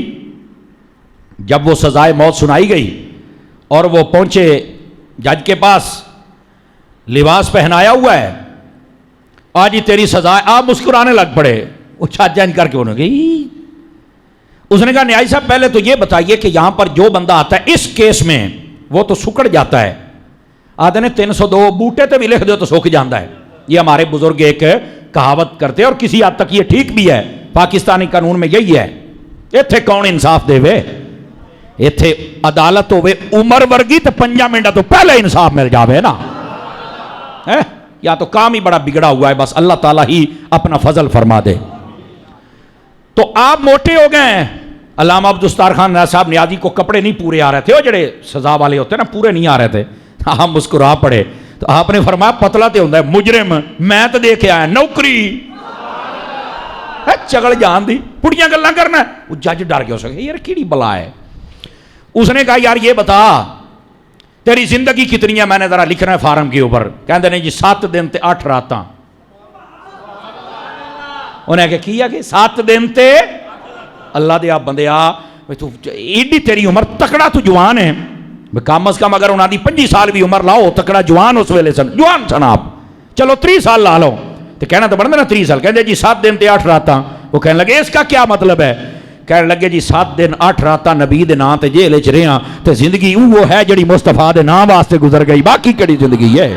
جب وہ سزائے موت سنائی گئی اور وہ پہنچے جج کے پاس، لباس پہنایا ہوا ہے، آج ہی تیری سزا، آپ مسکرانے لگ پڑے۔ وہ چھاجا انج کر کے انہوں نے گئی، اس نے کہا نیازی صاحب پہلے تو یہ بتائیے کہ یہاں پر جو بندہ آتا ہے اس کیس میں وہ تو سکڑ جاتا ہے، آدھے نے 302 بوٹے تے بھی لکھ دو تو سوکھ جاندہ ہے۔ یہ ہمارے بزرگ ایک کہاوت کرتے اور کسی حد تک یہ ٹھیک بھی ہے، پاکستانی قانون میں یہی ہے، ایتھے کون انصاف دے وے، ایتھے عدالت ہوئے عمر ورگی تو 5 منٹ تو پہلے انصاف مل جاوے نا، یا تو کام ہی بڑا بگڑا ہوا ہے، بس اللہ تعالیٰ ہی اپنا فضل فرما دے۔ تو آپ موٹے ہو گئے ہیں، علامہ عبدالستار خان صاحب نیازی کو کپڑے نہیں پورے آ رہے تھے، وہ جڑے سزا والے ہوتے ہیں نا پورے نہیں آ رہے تھے، آپ مسکرا پڑے، تو آپ نے فرمایا پتلا تے ہوندہ ہے مجرم، میں تو دے کے آیا نوکری، چگڑ جان دی پڑیاں گلاں کرنا ہے۔ وہ جج ڈر گیا، سکے یار کیڑی بلا ہے۔ اس نے کہا یار یہ بتا تیری زندگی کتنی ہے، میں نے ذرا لکھنا ہے فارم کے اوپر، کہندے نہیں جی 7 دن تے 8 راتاں۔ انہیں کہا کیا کہ 7 دن تے اللہ دے آپ بندے آ ایڈی تیری عمر، تکڑا تو جوان ہے، کم از کم اگر انہاں دی 25 سال بھی عمر لاؤ، تکڑا جوان اس ویلے سن، جوان سن آپ، چلو 30 سال لا لو، تو کہنا تو بڑھنا نا 30 سال، کہندے جی 7 دن تے 8 راتاں۔ وہ کہنے لگے اس کا کیا مطلب ہے؟ کہنے لگے جی 7 دن 8 راتاں نبی دے نام تے جیل وچ رہاں، تے زندگی وہ ہے جڑی مصطفیٰ دے نام واسطے گزر گئی، باقی کیڑی زندگی ہے؟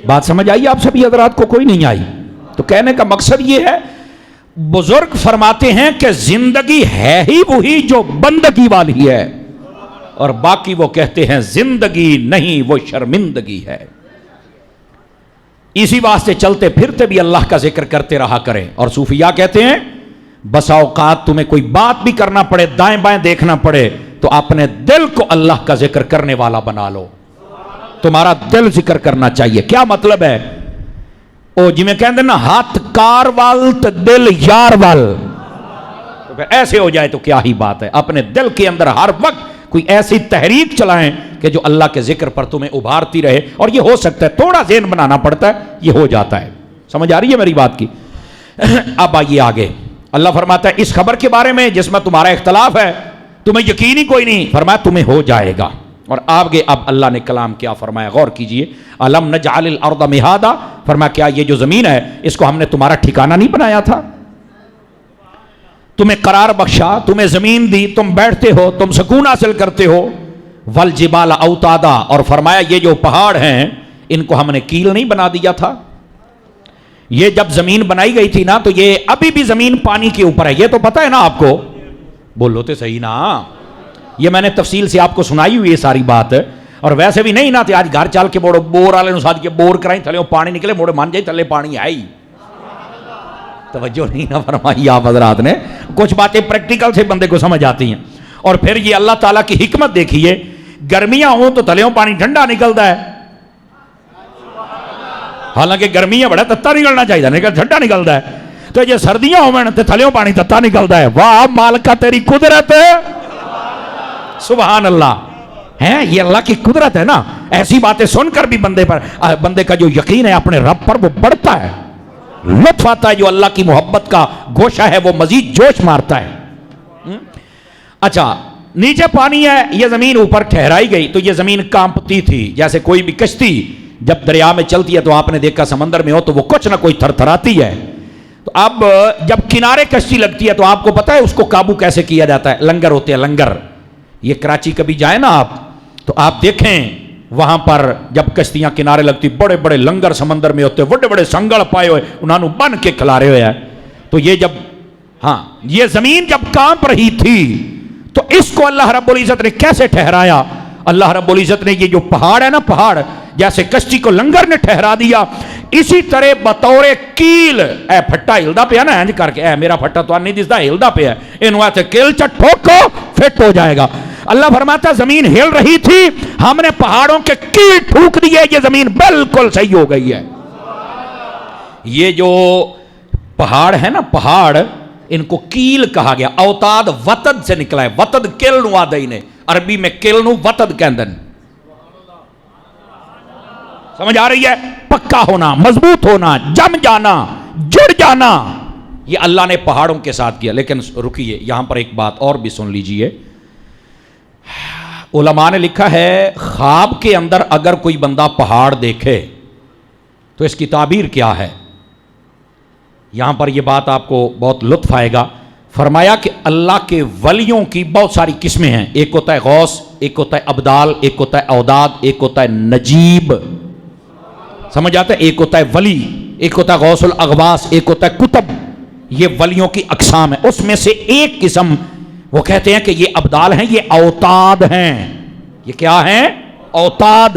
بات سمجھ آئی آپ سبھی حضرات کو؟ کوئی نہیں آئی؟ تو کہنے کا مقصد یہ ہے، بزرگ فرماتے ہیں کہ زندگی ہے ہی وہی جو بندگی والی ہے، اور باقی وہ کہتے ہیں زندگی نہیں وہ شرمندگی ہے۔ اسی واسطے چلتے پھرتے بھی اللہ کا ذکر کرتے رہا کریں، اور صوفیاء کہتے ہیں بسا اوقات تمہیں کوئی بات بھی کرنا پڑے، دائیں بائیں دیکھنا پڑے، تو اپنے دل کو اللہ کا ذکر کرنے والا بنا لو، تمہارا دل ذکر کرنا چاہیے۔ کیا مطلب ہے؟ او جی میں کہندے نا ہاتھ کار وال تے دل یار وال، تو پھر ایسے ہو جائے تو کیا ہی بات ہے۔ اپنے دل کے اندر ہر وقت کوئی ایسی تحریک چلائیں کہ جو اللہ کے ذکر پر تمہیں ابھارتی رہے، اور یہ ہو سکتا ہے، تھوڑا ذہن بنانا پڑتا ہے، یہ ہو جاتا ہے۔ سمجھ آ رہی ہے میری بات کی؟ اب آئیے آگے، اللہ فرماتا ہے اس خبر کے بارے میں جس میں تمہارا اختلاف ہے، تمہیں یقین ہی کوئی نہیں، فرمایا تمہیں ہو جائے گا۔ اور آگے اب اللہ نے کلام کیا فرمایا، غور کیجئے، الم نجعل الارض مہادا، فرمایا کیا یہ جو زمین ہے اس کو ہم نے تمہارا ٹھکانہ نہیں بنایا تھا؟ تمہیں قرار بخشا، تمہیں زمین دی، تم بیٹھتے ہو، تم سکون حاصل کرتے ہو، والجبال اوتادا، اور فرمایا یہ جو پہاڑ ہیں ان کو ہم نے کیل نہیں بنا دیا تھا؟ یہ جب زمین بنائی گئی تھی نا تو یہ ابھی بھی زمین پانی کے اوپر ہے، یہ تو پتہ ہے نا آپ کو؟ بولو تے صحیح نا، یہ میں نے تفصیل سے آپ کو سنائی ہوئی یہ ساری بات، اور ویسے بھی نہیں نا تے آج گھر چل کے بوڑو بور والے نو ساتھ کے بور کرائیں، تھلے پانی نکلے، موڑے مان جائے تھلے پانی آئی، توجہ نہیں نہ فرمائی آپ حضرات نے؟ کچھ باتیں پریکٹیکل سے بندے کو سمجھ آتی ہیں۔ اور پھر یہ اللہ تعالیٰ کی حکمت دیکھیے، گرمیاں ہوں تو تھلیوں پانی ٹھنڈا نکلتا ہے، حالانکہ گرمیاں بڑا تتا نکلنا چاہیے لیکن ٹھنڈا نکلتا ہے، تو یہ سردیاں ہوں تو تھلیوں پانی تتا نکلتا ہے۔ واہ مالکہ تیری قدرت ہے، سبحان اللہ ہے، یہ اللہ کی قدرت ہے نا۔ ایسی باتیں سن کر بھی بندے کا جو یقین ہے اپنے رب پر وہ بڑھتا ہے، لطف آتا ہے، جو اللہ کی محبت کا گوشہ ہے وہ مزید جوش مارتا ہے۔ اچھا نیچے پانی ہے، یہ زمین اوپر ٹھہرائی گئی تو یہ زمین کانپتی تھی، جیسے کوئی بھی کشتی جب دریا میں چلتی ہے تو آپ نے دیکھا سمندر میں ہو تو وہ کچھ نہ کوئی تھر تھراتی ہے۔ تو اب جب کنارے کشتی لگتی ہے تو آپ کو پتا ہے اس کو قابو کیسے کیا جاتا ہے؟ لنگر ہوتے ہیں، لنگر۔ یہ کراچی کبھی جائیں نا آپ تو آپ دیکھیں وہاں پر جب کشتیاں کنارے لگتی، بڑے بڑے لنگر سمندر میں ہوتے، بڑے بڑے سنگڑ پائے ہوئے، انہوں نے بن کے کھلارے ہوئے ہیں۔ تو یہ جب یہ زمین جب کانپ رہی تھی تو اس کو اللہ رب العزت نے کیسے ٹھہرایا؟ اللہ رب العزت نے یہ جو پہاڑ ہے نا، پہاڑ جیسے کشتی کو لنگر نے ٹھہرا دیا، اسی طرح بطور کیل، اے پھٹا ہلدا پہ ہے نا، اینج کر کے، اے میرا پھٹا تو نہیں دستا، ہلدا پہ ہے، انہوں ایسے کیل چٹ ٹھوکو فٹ ہو جائے گا۔ اللہ فرماتا زمین ہل رہی تھی، ہم نے پہاڑوں کے کیل ٹھوک دیے، یہ زمین بالکل صحیح ہو گئی ہے۔ یہ جو پہاڑ ہے نا، پہاڑ ان کو کیل کہا گیا، اوتاد وطد سے نکلا ہے، وطد کل نو آدھائی نے، عربی میں کل نو وطد کہندن، سمجھ آ رہی ہے؟ پکا ہونا، مضبوط ہونا، جم جانا، جڑ جانا، یہ اللہ نے پہاڑوں کے ساتھ کیا۔ لیکن رکیے یہاں پر ایک بات اور بھی سن لیجئے، علماء نے لکھا ہے خواب کے اندر اگر کوئی بندہ پہاڑ دیکھے تو اس کی تعبیر کیا ہے؟ یہاں پر یہ بات آپ کو بہت لطف آئے گا. فرمایا کہ اللہ کے ولیوں کی بہت ساری قسمیں ہیں. ایک ہوتا ہے غوث، ایک ہوتا ہے ابدال، ایک ہوتا ہے اوداد، ایک ہوتا ہے نجیب. سمجھ آتا ہے؟ ایک ہوتا ہے ولی، ایک ہوتا ہے غوث الاغواث، ایک ہوتا ہے کتب. یہ ولیوں کی اقسام ہے. اس میں سے ایک قسم وہ کہتے ہیں کہ یہ ابدال ہیں، یہ اوتاد ہیں. یہ کیا ہیں؟ اوتاد.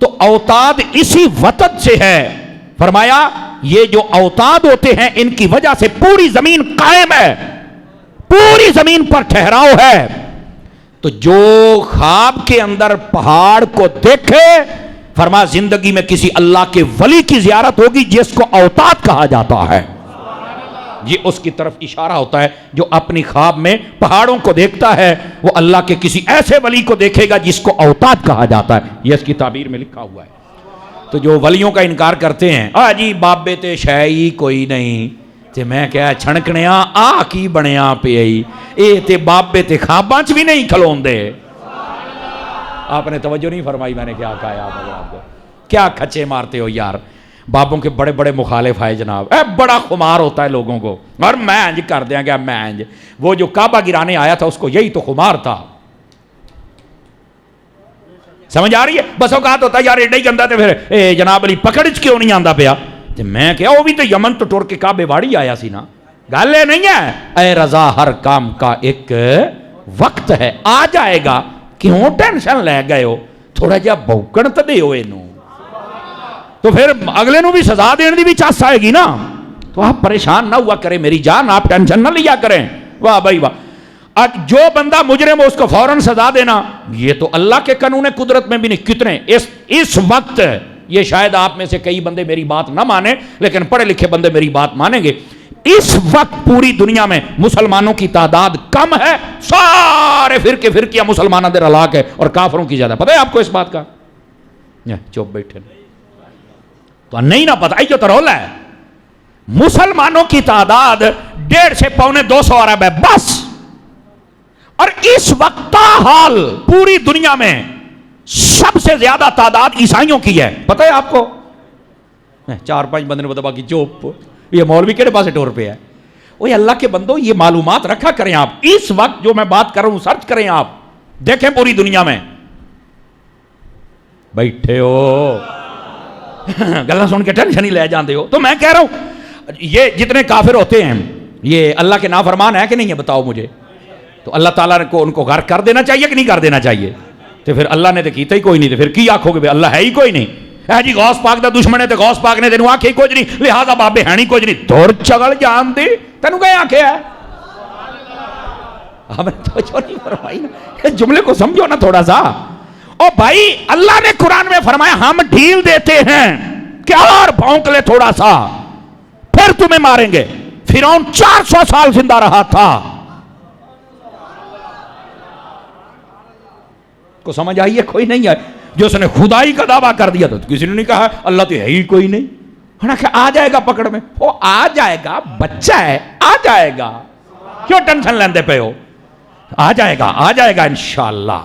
تو اوتاد اسی وطد سے ہے. فرمایا یہ جو اوتاد ہوتے ہیں ان کی وجہ سے پوری زمین قائم ہے، پوری زمین پر ٹھہراؤ ہے. تو جو خواب کے اندر پہاڑ کو دیکھے، فرمایا زندگی میں کسی اللہ کے ولی کی زیارت ہوگی جس کو اوتاد کہا جاتا ہے. یہ اس کی طرف اشارہ ہوتا ہے جو اپنی خواب میں پہاڑوں کو دیکھتا ہے، وہ اللہ کے کسی ایسے ولی کو دیکھے گا جس کو اوتاد کہا جاتا ہے. یہ اس کی تعبیر میں لکھا ہوا ہے. تو جو ولیوں کا انکار کرتے ہیں، جی بابے تے شاہی کوئی نہیں تے میں کیا چھڑکنے آ کی بنیا پہ اے تے بابے تے خواباں چ بھی نہیں کھلون دے. آپ نے توجہ نہیں فرمائی میں نے کیا کہا؟ آپ کو کیا کھچے مارتے ہو یار. بابوں کے بڑے بڑے مخالف آئے جناب. بڑا خمار ہوتا ہے لوگوں کو، اور میں انج کر دیا گیا، میں انج. وہ جو کعبہ گرانے آیا تھا اس کو یہی تو خمار تھا. سمجھ آ رہی ہے؟ بس اوقات ہوتا ہے یار ایڈا ہی گندا تے پھر جناب علی پکڑ چ کیوں نہیں آندا پیا. تے میں کیا وہ بھی تو یمن تو ٹر کے کعبے واڑی آیا سی نا. گل یہ نہیں ہے. اے رضا ہر کام کا ایک وقت ہے، آ جائے گا. کیوں ٹینشن لے گئے ہو؟ تھوڑا جہا بھوکن تے دیو اینو، تو پھر اگلے نو بھی سزا دینے دی بھی چاس آئے گی نا. تو آپ پریشان نہ ہوا کریں میری جان، آپ ٹینشن نہ لیا کریں. واہ بھائی واہ. جو بندہ مجرم ہو اس کو فوراً سزا دینا، یہ تو اللہ کے قانون قدرت میں بھی نہیں. کتنے اس وقت، یہ شاید آپ میں سے کئی بندے میری بات نہ مانیں لیکن پڑھے لکھے بندے میری بات مانیں گے. اس وقت پوری دنیا میں مسلمانوں کی تعداد کم ہے، سارے فرقیہ مسلمانوں دے ہلاک ہے، اور کافروں کی زیادہ. پتہ ہے آپ کو اس بات کا؟ چپ بیٹھے تو نہیں نہ پتہ. یہ تو رولا ہے. مسلمانوں کی تعداد 150 سے 250 ارب ہے بس. اور اس وقت تاحال پوری دنیا میں سب سے زیادہ تعداد عیسائیوں کی ہے. پتہ ہے آپ کو؟ 4-5 بندے نے بتا باقی چوپ. یہ مولوی کہڑے پاسے ٹور پہ ہے؟ وہ اللہ کے بندو یہ معلومات رکھا کریں آپ. اس وقت جو میں بات کر رہا ہوں سرچ کریں آپ، دیکھیں پوری دنیا میں. بیٹھے ہو گلا سن کے ٹینشن ہی لے جاندے ہو. تو میں کہہ رہا ہوں یہ جتنے کافر ہوتے ہیں یہ اللہ کے نافرمان ہے کہ نہیں ہے؟ بتاؤ مجھے. تو اللہ تعالیٰ کو ان کو غرق کر دینا چاہیے کہ نہیں کر دینا چاہیے؟ تو پھر اللہ نے تو کیتا ہی کوئی نہیں. تو پھر کی آکھو گے اللہ ہے ہی کوئی نہیں؟ جی غوث پاک دا دشمن ہے تو غوث پاک نے تینوں آکھے کچھ نہیں، لہذا بابے ہے نہیں کچھ نہیں. دور چگل جان دی تینوں کہیں آکھے ہے؟ ہم نے توجہ نہیں فرمائی نا. جملے کو سمجھو نا تھوڑا سا. او بھائی اللہ نے قرآن میں فرمایا ہم ڈھیل دیتے ہیں کہ اور بھونک لے تھوڑا سا پھر تمہیں ماریں گے. فرعون 400 سال زندہ رہا تھا. کو سمجھ آئیے؟ کوئی نہیں ہے. جو اس نے خدائی کا دعویٰ کر دیا تھا تو کسی نے نہیں کہا اللہ تو ہے ہی کوئی نہیں. کہ آ جائے گا پکڑ میں. وہ آ جائے گا، بچہ ہے آ جائے گا. کیوں ٹینشن لیندے پہ ہو؟ آ جائے گا، آ جائے گا انشاءاللہ.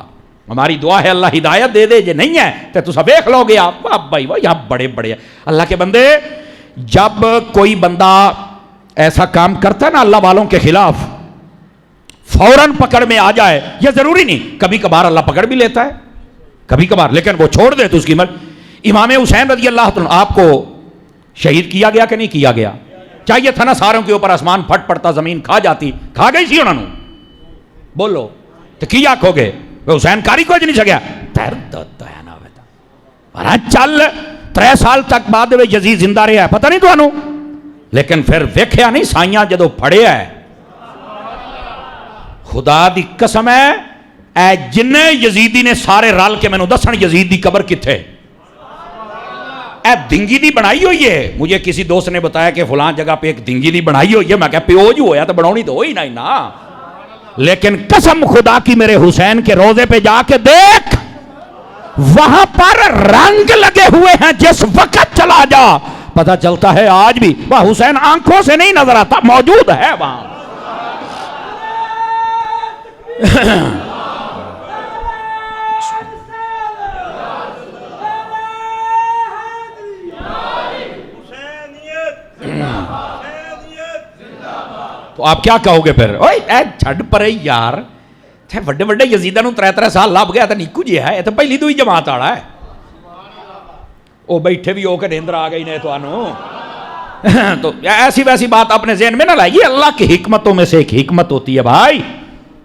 ہماری دعا ہے اللہ ہدایت دے دے. یہ نہیں ہے تو تو سب دیکھ لو گے آپ. بھائی وہ یہاں بڑے بڑے اللہ کے بندے، جب کوئی بندہ ایسا کام کرتا ہے نا اللہ والوں کے خلاف، فوراً پکڑ میں آ جائے. یہ ضروری نہیں، کبھی کبھار اللہ پکڑ بھی لیتا ہے کبھی کبھار، لیکن وہ چھوڑ دے تو اس کی امام حسین رضی اللہ عنہ آپ کو شہید کیا گیا کہ نہیں کیا گیا؟ چاہیے تھا نا ساروں کے اوپر آسمان پھٹ پڑتا، زمین کھا جاتی. کھا گئی سی انہوں نے؟ بولو تو کیا کھو گے؟ حسین کاری کو نہیں سکیا. چل 3 سال تک بعد یزید زندہ رہا ہے، پتہ نہیں تو انہوں. لیکن پھر ویکھیا نہیں سائیاں جدو پھڑیا ہے. خدا دی قسم ہے اے جنے یزیدی نے سارے رل کے میں دسن یزید دی قبر کتھے. اے دنگی دی بنائی ہوئی ہے. مجھے کسی دوست نے بتایا کہ فلان جگہ پہ ایک دنگی دی بنائی ہوئی ہے. میں کہا پیو جو ہویا تو بناونی تو ہوئی نہیں نا. لیکن قسم خدا کی میرے حسین کے روزے پہ جا کے دیکھ، وہاں پر رنگ لگے ہوئے ہیں. جس وقت چلا جا پتہ چلتا ہے آج بھی وہ حسین آنکھوں سے نہیں نظر آتا، موجود ہے وہاں. تو آپ کیا کہو گے پھر؟ اوئے اے چھڈ پرے یار، وڈے وڈے یزیداں نوں 3 سال لب گیا تو نیکو جی ہے، یہ تو پہلی دوئی جماعت والا ہے. وہ بیٹھے بھی ہو کے نیندر آ گئی نے تانوں. تو ایسی ویسی بات اپنے ذہن میں نہ لائیے، اللہ کی حکمتوں میں سے ایک حکمت ہوتی ہے بھائی،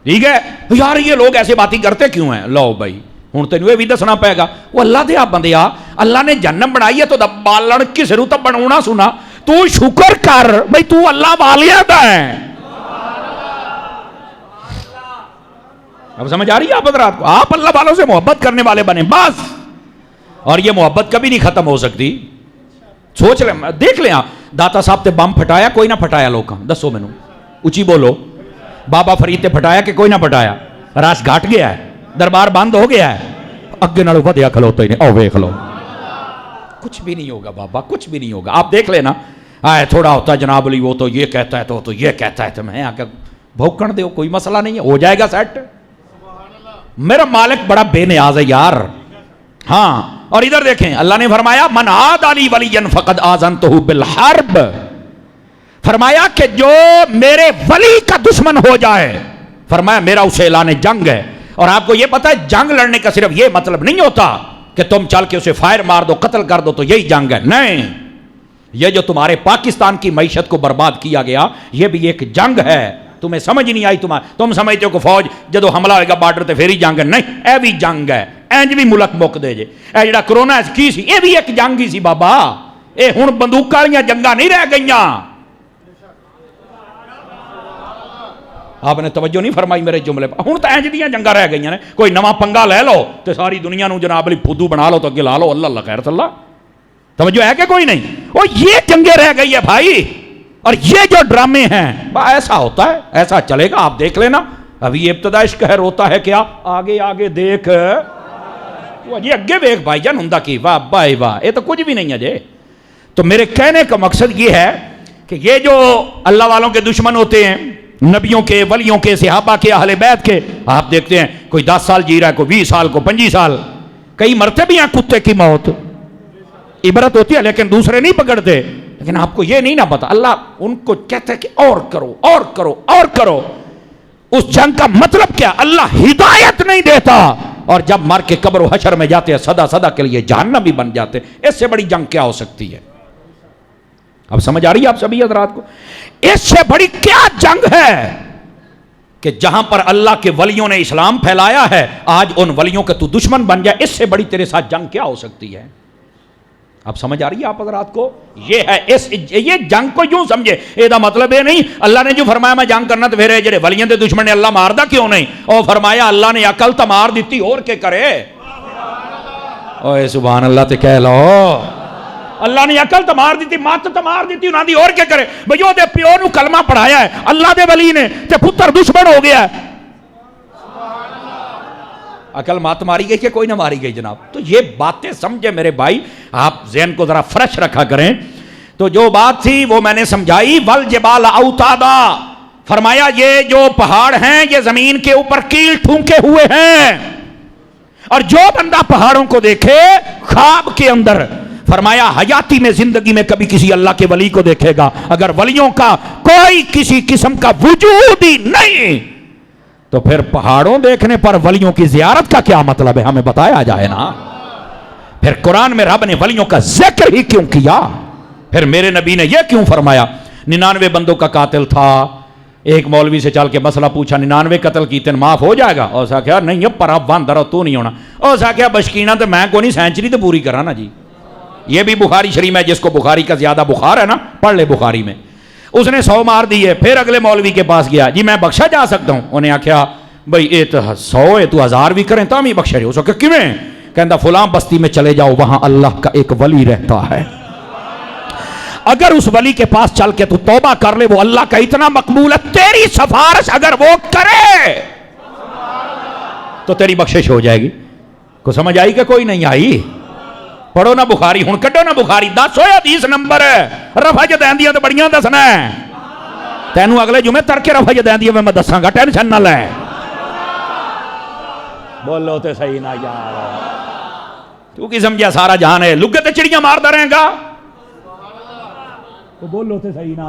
ٹھیک ہے. یار یہ لوگ ایسی باتیں کرتے کیوں ہیں؟ لو بھائی ہوں تینوں یہ بھی دسنا پائے گا. وہ اللہ دے بندیا، اللہ نے جہنم بنائی ہے تو بالن کسے نوں تے بناونا سنا. تو شکر کر بھئی تو اللہ والیاں دا ہے. اب سمجھ آ رہی ہے آپ حضرات کو؟ آپ اللہ والوں سے محبت کرنے والے بنے بس. اور یہ محبت کبھی نہیں ختم ہو سکتی. سوچ لیں، دیکھ لیں آپ، داتا صاحب تے بم پھٹایا کوئی نہ پھٹایا؟ لوگ دسو مینوں، اچھی بولو. بابا فرید تے پھٹایا کہ کوئی نہ پھٹایا؟ راس گھٹ گیا ہے، دربار بند ہو گیا ہے، اگے نالوں ودیا کھلوتے ہی نہیں. او ویکھ لو، کچھ بھی نہیں ہوگا بابا، کچھ بھی نہیں ہوگا. آپ دیکھ لینا، آئے تھوڑا ہوتا جناب علی وہ تو یہ کہتا ہے تو یہ کہتا ہے، تو میں آ کے بھوکن دے، کوئی مسئلہ نہیں ہے، ہو جائے گا سیٹ. میرا مالک بڑا بے نیاز ہے یار. ہاں. اور ادھر دیکھیں اللہ نے فرمایا من عاد لی ولیا فقد آذنتہ بالحرب. فرمایا کہ جو میرے ولی کا دشمن ہو جائے، فرمایا میرا اسے اعلان جنگ ہے. اور آپ کو یہ پتا ہے جنگ لڑنے کا صرف یہ مطلب نہیں ہوتا کہ تم چل کے اسے فائر مار دو، قتل کر دو تو یہی جنگ ہے. نہیں، یہ جو تمہارے پاکستان کی معیشت کو برباد کیا گیا یہ بھی ایک جنگ ہے. تمہیں سمجھ نہیں آئی؟ تم سمجھتے ہو کہ فوج جدو حملہ ہوئے گا بارڈر تے پھر ہی جنگ ہے. نہیں، اے بھی جنگ ہے. اینج بھی ملک مک دے جے. اے جڑا کرونا کی سی یہ بھی ایک جنگ ہی سی بابا. اے ہن بندوق والیاں جنگاں نہیں رہ گئیاں. آپ نے توجہ نہیں فرمائی میرے جملے پر. ہن تو اینج دیاں جنگاں رہ گئیاں نے. کوئی نواں پنگا لے لو تے ساری دنیا نو جناب علی پھدو بنا لو تو اگے لا لو. اللہ اللہ خیر اللہ. توجہ ہے کہ کوئی نہیں؟ وہ یہ جنگیں رہ گئی ہے بھائی. اور یہ جو ڈرامے ہیں ایسا ہوتا ہے، ایسا چلے گا. آپ دیکھ لینا ابھی ابتدا عشق ہے، روتا ہے کیا؟ آگے آگے دیکھ وہ جی اگے دیکھ بھائی جان ہوندا کی. واہ بھائی واہ، یہ تو کچھ بھی نہیں ہے جی. تو میرے کہنے کا مقصد یہ ہے کہ یہ جو اللہ والوں کے دشمن ہوتے ہیں، نبیوں کے، ولیوں کے، صحابہ کے، اہل بیت کے، آپ دیکھتے ہیں کوئی 10 سال جی رہا ہے، کوئی 20 سال، کوئی 25 سال. کئی مرتے بھی ہیں کتے کی موت. عبرت ہوتی ہے لیکن دوسرے نہیں پکڑتے. لیکن آپ کو یہ نہیں نہ پتا اللہ ان کو کہتا ہے کہ اور کرو اور کرو اور کرو. اس جنگ کا مطلب کیا؟ اللہ ہدایت نہیں دیتا، اور جب مر کے قبر و حشر میں جاتے ہیں سدا سدا کے لیے جہنمی بن جاتے ہیں. اس سے بڑی جنگ کیا ہو سکتی ہے؟ اب سمجھ آ رہی ہے آپ سبھی حضرات کو؟ اس سے بڑی کیا جنگ ہے کہ جہاں پر اللہ کے ولیوں نے اسلام پھیلایا ہے آج ان ولیوں کے تو دشمن بن جائے. اس سے بڑی تیرے ساتھ جنگ کیا ہو سکتی ہے؟ اب سمجھ آ رہی ہے آپ حضرات کو؟ یہ ہے یہ جنگ کو یوں سمجھے. یہ مطلب یہ نہیں اللہ نے جو فرمایا میں جنگ کرنا تو پھر جڑے ولیاں دے دشمن نے اللہ ماردا کیوں نہیں؟ اور فرمایا اللہ نے عقل تو مار دیتی اور کے کرے. اوے سبحان اللہ تے کہہ لو اللہ نے عقل تو مار دیتی، مات تو مار دیتی انہاں دی اور کے کرے. بھئی او دے پیو نو کلمہ پڑھایا ہے اللہ دے ولی نے تے پتر دشمن ہو گیا ہے. عقل مات ماری گئی کہ کوئی نہ ماری گئی جناب؟ تو یہ باتیں سمجھے میرے بھائی، آپ ذہن کو ذرا فریش رکھا کریں. تو جو بات تھی وہ میں نے سمجھائی. والجبال اوتادا، فرمایا یہ جو پہاڑ ہیں یہ زمین کے اوپر کیل ٹھونکے ہوئے ہیں. اور جو بندہ پہاڑوں کو دیکھے خواب کے اندر، فرمایا حیاتی میں زندگی میں کبھی کسی اللہ کے ولی کو دیکھے گا. اگر ولیوں کا کوئی کسی قسم کا وجود ہی نہیں تو پھر پہاڑوں دیکھنے پر ولیوں کی زیارت کا کیا مطلب ہے؟ ہمیں بتایا جائے نا. پھر قرآن میں رب نے ولیوں کا ذکر ہی کیوں کیا؟ پھر میرے نبی نے یہ کیوں فرمایا؟ 99 بندوں کا قاتل تھا. ایک مولوی سے چل کے مسئلہ پوچھا 99 قتل کیتے معاف ہو جائے گا؟ اور سا کیا نہیں اب پر آپ باندر تو نہیں ہونا. اور سا کیا بشکینہ تو میں کو نہیں سینچری تو پوری کرا نا جی. یہ بھی بخاری شریف میں، جس کو بخاری کا زیادہ بخار ہے نا پڑھ لے بخاری میں. اس نے 100 مار دیے. پھر اگلے مولوی کے پاس گیا، جی میں بخشا جا سکتا ہوں؟ انہیں آخیا بھئی یہ تو 100 ہے تو 1000 بھی کریں تم ہی بخشے رہے ہو. سو کہ کیویں؟ کہندا فلاں بستی میں چلے جاؤ وہاں اللہ کا ایک ولی رہتا ہے، اگر اس ولی کے پاس چل کے تو توبہ کر لے وہ اللہ کا اتنا مقبول ہے، تیری سفارش اگر وہ کرے تو تیری بخشش ہو جائے گی. کو سمجھ آئی کہ کوئی نہیں آئی؟ پڑھو نا بخاری، ہن کڈو نا بخاری. 10 ہویا 20 نمبر رفع جدیندیاں تو بڑیاں دسنا ہے. تینوں اگلے جمعے ترک رفع جدیندیاں میں دساں گا، ٹینشن نہ لے. بولو تے صحیح نہ یار، تو کی سمجھا سارا جہان ہے لگے تے چڑیاں ماردا رہے گا. بولو تے صحیح نہ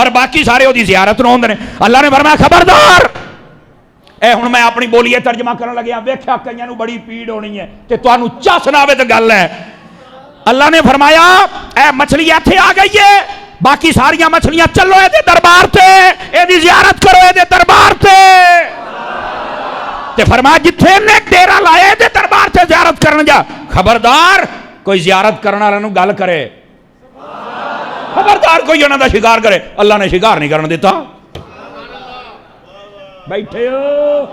اور باقی سارے وہ زیارت نو ہوندے نے. اللہ نے فرمایا خبردار. اے ہن میں اپنی بولیے ترجمہ کرن لگیا, ویکھیا کئیاں نو بڑی پیڑ ہونی ہے تے تانوں چس نہ آوے تے گل ہے. اللہ نے فرمایا اے مچھلی ایتھے آ گئی ہے, باقی ساریاں مچھلیاں چلو اے دے دربار تے, اے دی زیارت کرو اے دے دربار تے. تے فرمایا جتھے نے ڈیرا لایا اے دے دربار تے زیارت کرن جا. خبردار کوئی زیارت کرن والا نو گل کرے, خبردار کوئی انہاں دا شکار کرے. اللہ نے شکار نہیں کرن دیتا. بیٹھے ہو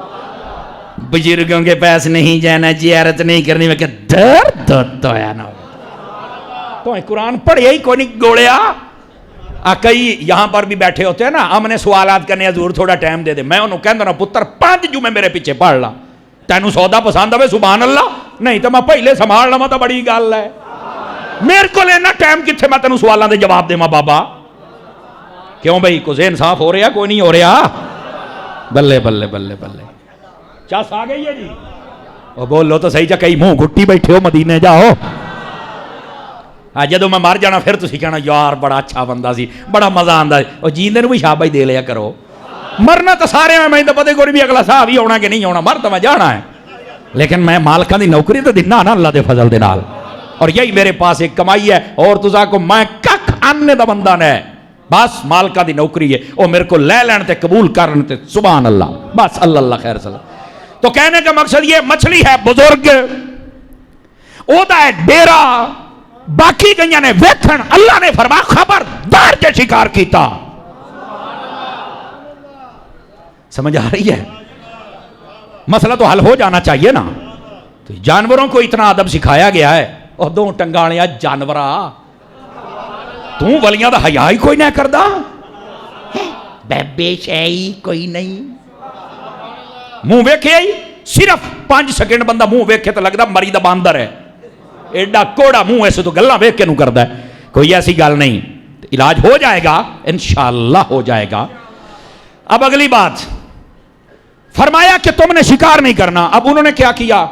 بزرگوں کے پاس نہیں جانا, زیارت نہیں کرنی. میں کہ درد تو ہے نا, تو قرآن پڑھے ہی کوئی نہیں گوڑیا. کئی یہاں پر بھی بیٹھے ہوتے ہیں نا, ہم نے سوالات کرنے حضور تھوڑا ٹائم دے دے. میں انہوں کہندہ نا پتر 5 جمعے میرے پیچھے پڑھ لا, تینوں سودا پسند ہوئے سبحان اللہ, نہیں تو میں پہلے سنبھال لما تو بڑی گل ہے. میرے کو لینا ٹائم کتھے میں تینوں سوالوں دے جواب دے ماں بابا. کیوں بھئی کو ذہن صاف ہو رہا کوئی نہیں ہو رہا؟ بلے بلے بلے بلے چاس آ گئی ہے جی. وہ بولو تو صحیح, چا کئی منہ گھٹی بیٹھے ہو مدینے جاؤ. جدو میں مر جانا پھر تسی کہنا یار بڑا اچھا بندہ سی, بڑا مزہ آندا. اور جیندے نو بھی شاباش دے لیا کرو. مرنا تو سارے میں تو پتہ کوئی بھی اگلا صاحب ہی ہونا کہ نہیں ہونا, مر تو میں جانا ہے, لیکن میں مالکاں دی نوکری تو دینا نا اللہ دے فضل دے نال. اور یہی میرے پاس ایک کمائی ہے, اور تساں کو میں ککھ آنے دا بندہ نے, بس مالکاں دی نوکری ہے, وہ میرے کو لے لین تے قبول کرن تے سبحان اللہ, بس اللہ اللہ خیر صلی. تو کہنے کا مقصد یہ مچھلی ہے بزرگ, او دا ہے ڈیرا, باقی گئیاں نے ویکھن. اللہ نے فرمایا خبردار جے شکار کیتا. سمجھ آ رہی ہے؟ مسئلہ تو حل ہو جانا چاہیے نا. تو جانوروں کو اتنا ادب سکھایا گیا ہے, اور دو ٹنگالیاں جانورا, تو ولیاں دا حیا ہی کوئی نہ کردا, بے شئی کوئی نہیں. منہ ویکھے ہی صرف 5 سیکنڈ بندہ منہ ویکھے تو لگدا مری دا باندر ہے, ایڈا کوڑا منہ ایسے تو گلاں ویکھ کے نو کردا ہے. کوئی ایسی گل نہیں, علاج ہو جائے گا انشاءاللہ ہو جائے گا. اب اگلی بات فرمایا کہ تم نے شکار نہیں کرنا. اب انہوں نے کیا کیا,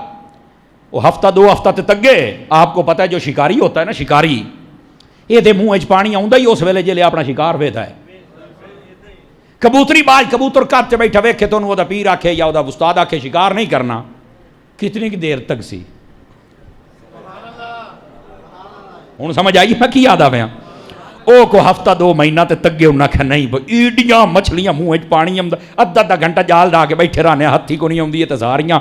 وہ ہفتہ 2 ہفتہ تے تگے. آپ کو پتہ ہے جو شکاری ہوتا ہے نا, شکاری یہ دے منہ اچ پانی آؤندا ہی اس ویلے جے لے اپنا شکار ویدا ہے. کبوتری باز کبوتر کات تے بیٹھا ویکھے تو انہوں دا پیر آکھے یا دا استاد آکھے شکار نہیں کرنا, کتنی کی دیر تک سی. ہوں سمجھ آئی میں کی یاد آویاں. او کو ہفتہ 2 مہینہ تے تگے انہاں کہ نہیں ایڈیاں مچھلیاں منہ وچ پانی آندا, ادھا گھنٹہ جال ڈا کے بیٹھے رہنے, ہتھی کو نہیں آندی ہے تے ساریاں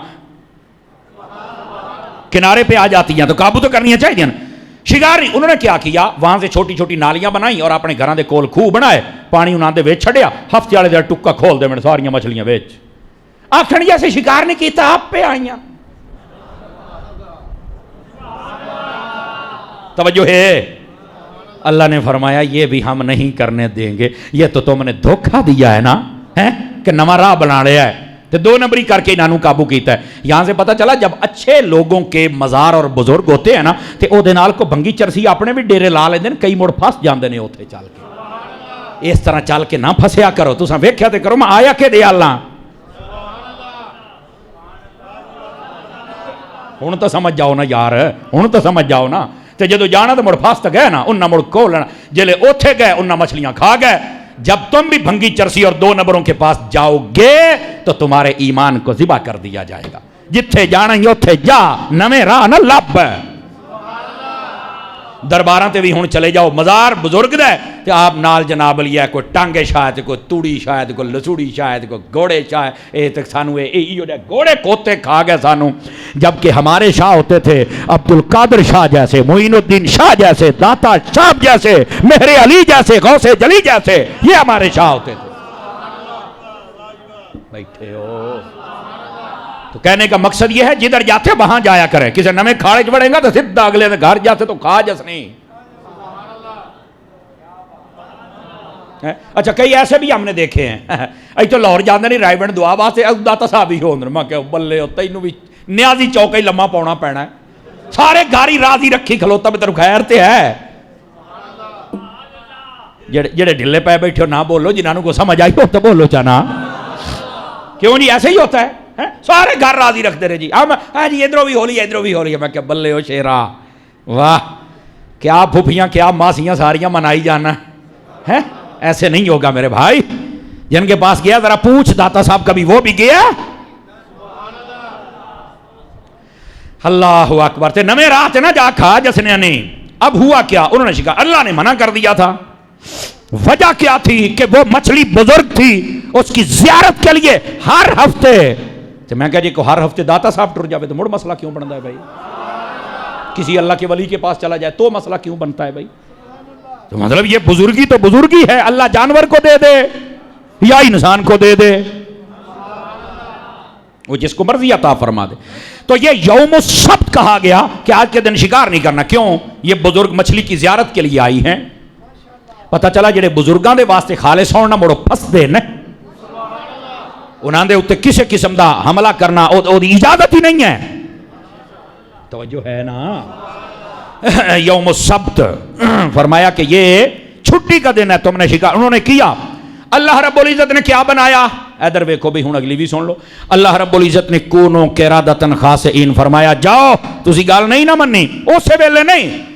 کنارے پہ آ جاتی ہیں, تو قابو تو کرنی چاہیے نا. شکاری انہوں نے کیا کیا, وہاں سے چھوٹی چھوٹی نالیاں بنائی اور اپنے گھراں دے کول کھوہ بنائے, پانی انہاں دے وچ چھڈیا, ہفتے والے دے ٹکا کھول دے میں ساریاں مچھلیاں وچ. آکھن جیسے شکار نہیں کیتا آپ پہ آئیاں. توجہ ہے. اللہ نے فرمایا یہ بھی ہم نہیں کرنے دیں گے, یہ تو تم نے دھوکہ دیا ہے نا, کہ نواں راہ بنا لیا ہے, تو 2 نمبری کر کے انہوں قابو کیتا ہے. یہاں سے پتہ چلا جب اچھے لوگوں کے مزار اور بزرگ ہوتے ہیں نا, تو او دے نال کو بنگی چرسی اپنے بھی ڈیرے لا لیندے نے, کئی مڑ پھس جاندے نے اوتھے چل کے. اس طرح چل کے نہ پھسیا کرو, تساں ویکھیا تے کرو میں آیا کہ دے اللہ. ہن تو سمجھ جاؤ نا یار, ہن تو سمجھ جاؤ نا. تے جدو جانا تو مڑ پھس تو گئے نا, انہاں مڑ کو لینا, جلے اوتھے گئے انہاں مچھلیاں کھا گئے. جب تم بھی بھنگی چرسی اور 2 نمبروں کے پاس جاؤ گے تو تمہارے ایمان کو ذبح کر دیا جائے گا. جتھے جانا ہی اوتھے جا, نویں راہ نہ لب. درباراں تے بھی ہن چلے جاؤ, مزار بزرگ دے تے آپ نال جناب لیا کوئی ٹانگے شاید, کوئی توڑی شاید, کوئی لسوڑی شاید, کوئی گھوڑے شاید. اے تک سانو اے گھوڑے کوتے کھا گئے سانو, جبکہ ہمارے شاہ ہوتے تھے عبد القادر شاہ جیسے, معین الدین شاہ جیسے, داتا صاحب جیسے, مہر علی جیسے, غوث جلی جیسے, یہ ہمارے شاہ ہوتے تھے. بیٹھے ہو تو کہنے کا مقصد یہ ہے جدھر جاتے وہاں جایا کرے. کسی نمے کھاڑے چ بڑھیں گا تو سیدھا اگلے دے گھر جاتے تو کھا جس نہیں. اچھا کئی ایسے بھی ہم نے دیکھے ہیں, ای تو لاہور جاندے نہیں رائے بند دعا واسطے, ادا تصاوی ہوندے, میں کہ بلے ہو تینوں بھی نیازی چوکا ہی لمحہ پاؤنا پینا ہے. سارے گاری راضی رکھی کھلوتا بھی تیرے خیر تے ہے. جڑے ڈھلے پے بیٹھے ہو نہ بولو, جنہوں کو سمجھ آئی ہو تو بولو چانا. کیوں جی ایسے ہی ہوتا ہے, سارے گھر راضی رکھتے رہے جی. ہاں جی ادھروں بھی ہو لی, ادھروں بھی ہو رہی ہے. میں کہ بلے ہو شیرا, واہ کیا پھوپھیاں کیا ماسیاں ساریاں منائی جانا ہے. ایسے نہیں ہوگا میرے بھائی. جن کے پاس گیا ذرا پوچھ داتا صاحب کبھی وہ بھی گیا؟ اللہ اکبر. تے نمے رات نہ جا کھا جسنے نہیں. اب ہوا کیا؟ انہوں نے کہا اللہ نے منع کر دیا تھا. وجہ کیا تھی؟ کہ وہ مچھلی بزرگ تھی, اس کی زیارت کے لیے ہر ہفتے. تو میں کہا جی کو ہر ہفتے داتا صاحب ٹر جاوے تو مڑ مسئلہ کیوں بنتا ہے بھائی؟ کسی اللہ کے ولی کے پاس چلا جائے تو مسئلہ کیوں بنتا ہے بھائی؟ تو مطلب یہ بزرگی تو بزرگی ہے, اللہ جانور کو دے دے یا انسان کو دے دے, وہ جس کو مرضی عطا فرما دے. تو یہ یوم السبت کہا گیا کہ آج کے دن شکار نہیں کرنا. کیوں؟ یہ بزرگ مچھلی کی زیارت کے لیے آئی ہیں. پتہ چلا جڑے بزرگاں دے واسطے خالص ہون نہ مڑو پھس دے نے, انہاں دے اوتے کسی قسم دا حملہ کرنا او دی اجازت ہی نہیں ہے. توجہ ہے نا. یوم السبت فرمایا کہ یہ چھٹی کا دن ہے, تم نے شکار. انہوں نے کیا. اللہ رب العزت نے کیا بنایا؟ ادھر ویکھو بھی, ہوں اگلی بھی سن لو. اللہ رب العزت نے کونو قرادتن خاسئین فرمایا جاؤ تسی گل نہیں نہ مننی, اسے ویلے نہیں.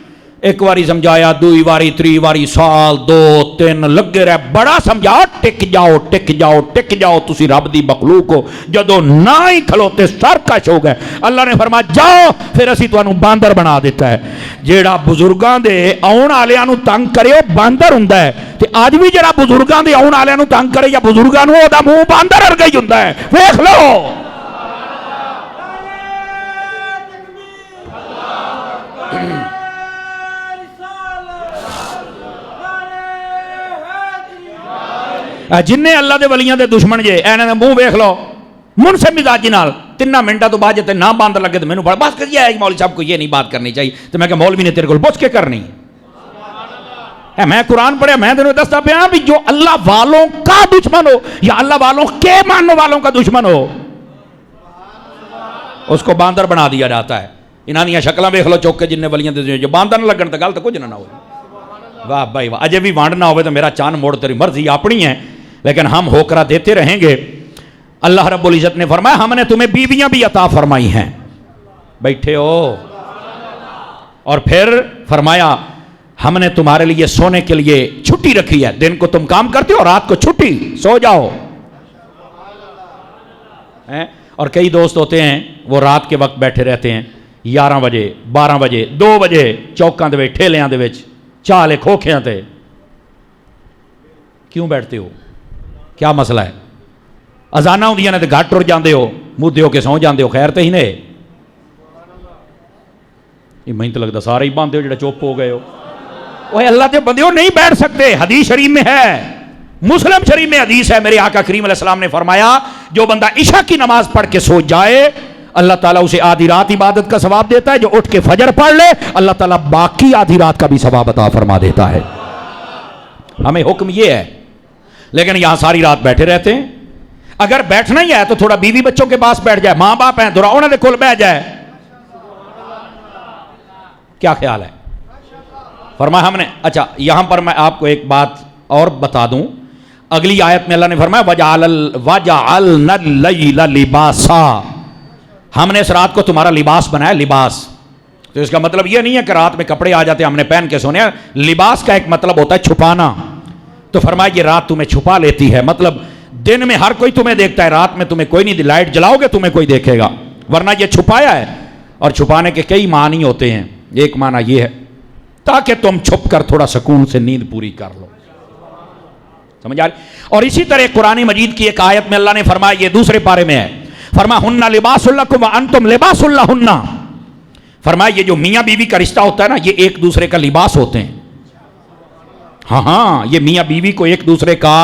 ایک واری سمجھایا, دوئی واری, تری واری, سال 2 3 لگے رہے, بڑا سمجھا. ٹک جاؤ ٹک جاؤ ٹک جاؤ, تسی رب دی مخلوق ہو. جدو نہ ہی کھلوتے سرکش ہو گئے. اللہ نے فرمایا جاؤ پھر اسی تانوں باندر بنا دیتا ہے. جیڑا بزرگاں دے آن والیاں نوں تنگ کرے او باندر ہوندا ہے, تے اج بھی جڑا بزرگاں دے آن والیاں نوں تنگ کرے یا بزرگاں نوں, او دا منہ باندر ورگا ہی ہوندا ہے. ویکھ لو. جن اللہ دے ولیاں دے دشمن جے اینے دے منہ ویکھ لو منصف مزاجی نال 3 منٹاں تو بعد جے نہ باندر لگے تو مینوں بڑا بس کر ہے مولوی صاحب کو یہ نہیں بات کرنی چاہیے. تو میں کہ مولوی نے تیرے کول پوچھ کے کرنی ہے. میں قرآن پڑھیا, میں تینوں دستا پیا بھی جو اللہ والوں کا دشمن ہو یا اللہ والوں کے ماننے والوں کا دشمن ہو اس کو باندر بنا دیا جاتا ہے. انہاں دیاں شکلاں ویکھ لو چوک کے جن ولیاں دے جو باندر نہ لگن تے گل تے کچھ نہ ہو. واہ بھائی واہ. اجے بھی وانڈ نہ ہوئے تو میرا چاند موڑ تیری مرضی اپنی ہے, لیکن ہم ہوکرا دیتے رہیں گے. اللہ رب العزت نے فرمایا ہم نے تمہیں بیویاں بھی عطا فرمائی ہیں. بیٹھے ہو. اور پھر فرمایا ہم نے تمہارے لیے سونے کے لیے چھٹی رکھی ہے. دن کو تم کام کرتے ہو, رات کو چھٹی, سو جاؤ. اور کئی دوست ہوتے ہیں وہ رات کے وقت بیٹھے رہتے ہیں 11 بجے 12 بجے 2 بجے چوکاں دے ٹھیلیاں دے وچ چالے کھوکھیاں تے. کیوں بیٹھتے ہو؟ کیا مسئلہ ہے؟ اذانہ ہوندیاں نے تے گھٹ ٹر جاندے ہو, مودے ہو کے سو جاندے ہو. خیر تے ہی نے یہ میں تو لگتا سارے ہی باندھے ہو جڑا چپ ہو گئے ہو. وہ اللہ کے بندے ہو نہیں بیٹھ سکتے. حدیث شریف میں ہے, مسلم شریف میں حدیث ہے, میرے آقا کریم علیہ السلام نے فرمایا جو بندہ عشاء کی نماز پڑھ کے سو جائے اللہ تعالیٰ اسے آدھی رات عبادت کا ثواب دیتا ہے. جو اٹھ کے فجر پڑھ لے اللہ تعالیٰ باقی آدھی رات کا بھی ثواب عطا فرما دیتا ہے. ہمیں حکم یہ ہے, لیکن یہاں ساری رات بیٹھے رہتے ہیں. اگر بیٹھنا ہی ہے تو تھوڑا بیوی بچوں کے پاس بیٹھ جائے, ماں باپ ہیں تھوڑا انہوں نے کھل بیٹھ جائے. کیا خیال ہے؟ فرمایا ہم نے. اچھا یہاں پر میں آپ کو ایک بات اور بتا دوں. اگلی آیت میں اللہ نے فرمایا وَجَعَلْنَا اللَّيْلَ لِبَاسًا, ہم نے اس رات کو تمہارا لباس بنایا. لباس تو اس کا مطلب یہ نہیں ہے کہ رات میں کپڑے آ جاتے ہم نے پہن کے سونے. لباس کا ایک مطلب ہوتا ہے چھپانا. تو فرمایا یہ رات تمہیں چھپا لیتی ہے. مطلب دن میں ہر کوئی تمہیں دیکھتا ہے, رات میں تمہیں کوئی نہیں. لائٹ جلاؤ گے تمہیں کوئی دیکھے گا, ورنہ یہ چھپایا ہے. اور چھپانے کے کئی معنی ہوتے ہیں. ایک معنی یہ ہے تاکہ تم چھپ کر تھوڑا سکون سے نیند پوری کر لو. سمجھ آ رہی؟ اور اسی طرح قرآن مجید کی ایک آیت میں اللہ نے فرمایا, یہ دوسرے پارے میں ہے, فرمایا ہن لباس لکم وانتم لباس لہن. فرمایا یہ جو میاں بیوی کا رشتہ ہوتا ہے نا, یہ ایک دوسرے کا لباس ہوتے ہیں. ہاں یہ میاں بیوی کو ایک دوسرے کا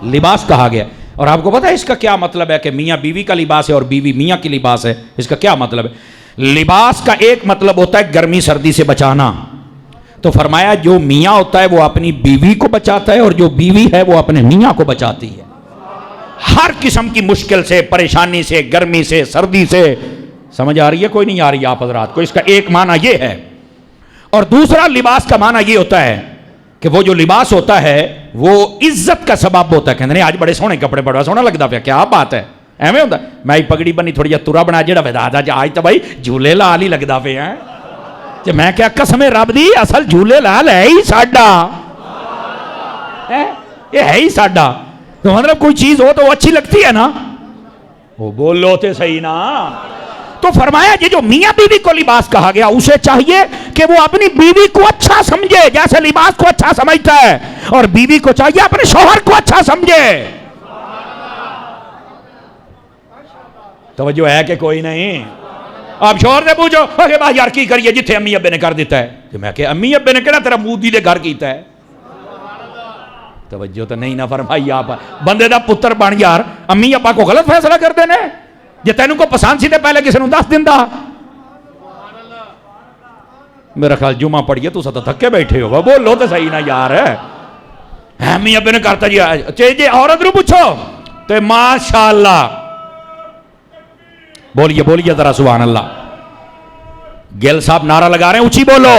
لباس کہا گیا. اور آپ کو پتا ہے اس کا کیا مطلب ہے کہ میاں بیوی کا لباس ہے اور بیوی میاں کی لباس ہے؟ اس کا کیا مطلب ہے؟ لباس کا ایک مطلب ہوتا ہے گرمی سردی سے بچانا. تو فرمایا جو میاں ہوتا ہے وہ اپنی بیوی کو بچاتا ہے اور جو بیوی ہے وہ اپنے میاں کو بچاتی ہے ہر قسم کی مشکل سے, پریشانی سے, گرمی سے, سردی سے. سمجھ آ رہی ہے کوئی نہیں آ رہی ہے آپ حضرات کو؟ اس کا ایک معنی یہ ہے. اور دوسرا لباس کا معنی یہ ہوتا ہے کہ وہ جو لباس ہوتا ہے وہ عزت کا سبب ہوتا ہے. کہتے ہیں آج بڑے سونے کپڑے, بڑا سونا لگتا پیا. کیا بات ہے, ایویں ہوتا ہے. میں پگڑی بنی تھوڑی جہا تورا بنا جڑا ودا جا آج تو بھائی جھولے لال ہی لگتا پیا ہے. میں کیا قسم رب دی اصل جھولے لال ہے ہی ساڈا. یہ ہے ہی ساڈا. تو مطلب کوئی چیز ہو تو وہ اچھی لگتی ہے نا. وہ بولو تے صحیح نا. تو فرمایا یہ جو میاں بیوی کو لباس کہا گیا اسے چاہیے کہ وہ اپنی بیوی کو اچھا سمجھے جیسے لباس کو اچھا سمجھتا ہے, اور بیوی کو چاہیے اپنے شوہر کو اچھا سمجھے. توجہ ہے کہ کوئی نہیں؟ آپ شوہر سے پوچھو کہ بھائی یار کی کریے جتھے امی ابے نے کر دیتا ہے, کہ میں کہ امی ابے نے کہنا تیرا مودی دے گھر کیتا ہے. توجہ تو نہیں نہ فرمائی آپ. بندے دا پتر بن یار امی ابا کو غلط فیصلہ کر دینے جے تینوں کو پسند سی تے پہلے کسی نے دس دیندا. میرا خیال جمعہ پڑھیے تو ستا تھکے بیٹھے ہو, بولو تو صحیح نہ یار. امی ابے نے کرتا جی عورت نو پوچھو تے ماشاءاللہ. بولیے بولیے ذرا سبحان اللہ. گل صاحب نعرہ لگا رہے ہیں, اونچی بولو.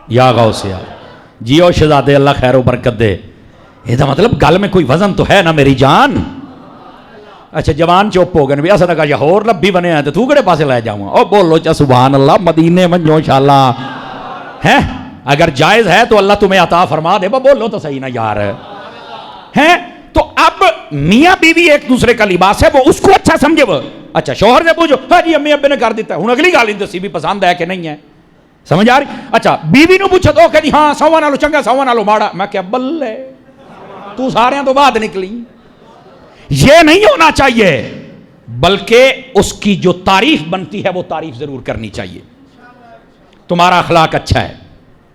یا غوثیہ جیو شہزادے اللہ خیر و برکت دے. یہ تو مطلب گل میں کوئی وزن تو ہے نا میری جان. اچھا جوان چپ ہو گئے بھی ایسا لگا یا ہور لبی بنے ہیں تو کڑے پاسے لے جاؤں. او بولو چا سبحان اللہ. مدینے منجو انشاءاللہ ہے, اگر جائز ہے تو اللہ تمہیں عطا فرما دے. بولو تو صحیح نا یار. ہیں تو اب میاں بیوی ایک دوسرے کا لباس ہے, وہ اس کو اچھا سمجھے. وہ اچھا شوہر سے پوچھو ہاں جی امی ابے نے کر دیتا ہے, ہوں اگلی گال دسی بھی پسند ہے کہ نہیں ہے. سمجھ آ رہی؟ اچھا بیوی نو پوچھو تو کہ ہاں سوا نالو چنگا سوا نالو ماڑا. میں کہ بلے تو سارے تو بعد نکلی. یہ نہیں ہونا چاہیے, بلکہ اس کی جو تعریف بنتی ہے وہ تعریف ضرور کرنی چاہیے. تمہارا اخلاق اچھا ہے,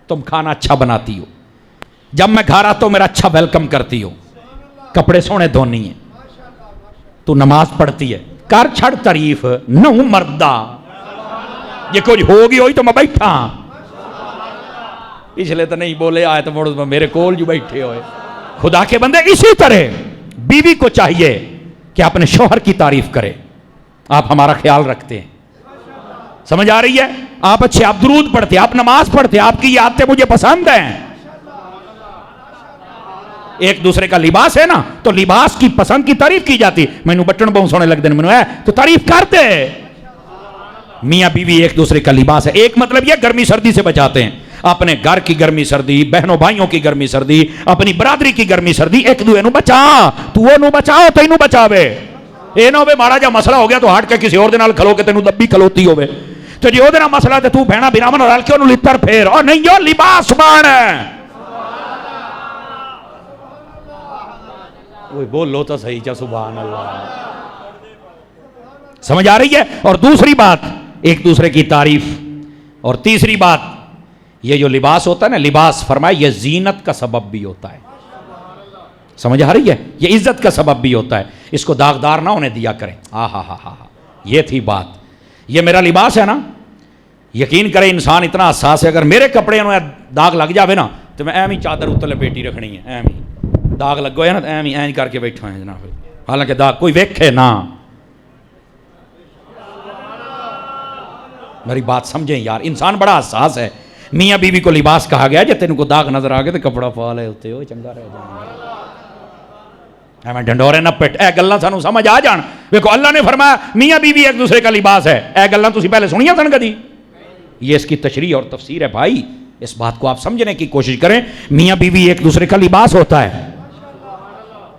تم کھانا اچھا بناتی ہو, جب میں گھر آتا ہوں میرا اچھا ویلکم کرتی ہو, کپڑے سونے دھونی ہیں, تو نماز پڑھتی ہے, کر چھڑ تعریف نو مردہ. یہ کچھ ہوگی ہوئی تو میں بیٹھا. اس لیے تو نہیں بولے آئے تو میرے کول جو بیٹھے ہوئے. خدا کے بندے اسی طرح بیوی کو چاہیے کہ اپنے شوہر کی تعریف کرے. آپ ہمارا خیال رکھتے ہیں, سمجھ آ رہی ہے؟ آپ اچھے, آپ درود پڑھتے, آپ نماز پڑھتے, آپ کی یہ عادتیں مجھے پسند ہیں. ایک دوسرے کا لباس ہے نا تو لباس کی پسند کی تعریف کی جاتی. مینو بٹن بہت سونے لگتے ہیں تو تعریف کرتے. میاں بیوی ایک دوسرے کا لباس ہے. ایک مطلب یہ گرمی سردی سے بچاتے ہیں, اپنے گھر کی گرمی سردی, بہنوں بھائیوں کی گرمی سردی, اپنی برادری کی گرمی سردی ایک دوسرے نو بچا. تو وہ نو بچاؤ تو انو بچاوے. اے نو بے ماڑا جا مسئلہ ہو گیا تو ہٹ کے کسی اور دے نال کھلو کے تینو دبی کھلوتی ہوے تو جی او دے نال مسئلہ تے تو بہنا بھراواں نال رل کے اونوں لتر پھیر. اور نہیں جو لباس بن. وہ بولو تو صحیح چا سبحان اللہ. سمجھ آ رہی ہے؟ اور دوسری بات ایک دوسرے کی تعریف. اور تیسری بات یہ جو لباس ہوتا ہے نا, لباس فرمائے یہ زینت کا سبب بھی ہوتا ہے. سمجھ آ رہی ہے؟ یہ عزت کا سبب بھی ہوتا ہے. اس کو داغدار نہ ہونے دیا کریں. یہ تھی بات. یہ میرا لباس ہے نا, یقین کریں انسان اتنا حساس ہے, اگر میرے کپڑے داغ لگ جاوے نا تو میں ایم ہی چادر اتلے بیٹی رکھنی ہے. ایم ہی داغ لگو ہے نا ایم ہی این کر کے بیٹھا ہے جناب, حالانکہ داغ کوئی ویکھے نہ. میری بات سمجھیں یار, انسان بڑا حساس ہے. میاں بیوی کو لباس کہا گیا جب تینوں کو داغ نظر آ گئے تو کپڑا پا لے ہوتے ہو چنگا رہ جائیں. میں ڈنڈورے نہ پٹ اے گلاں سانو سمجھ آ جان. دیکھو اللہ نے فرمایا میاں بیوی ایک دوسرے کا لباس ہے. اے گلاں تسی پہلے سنیاں سن کدی؟ یہ اس کی تشریح اور تفسیر ہے بھائی. اس بات کو آپ سمجھنے کی کوشش کریں. میاں بیوی ایک دوسرے کا لباس ہوتا ہے.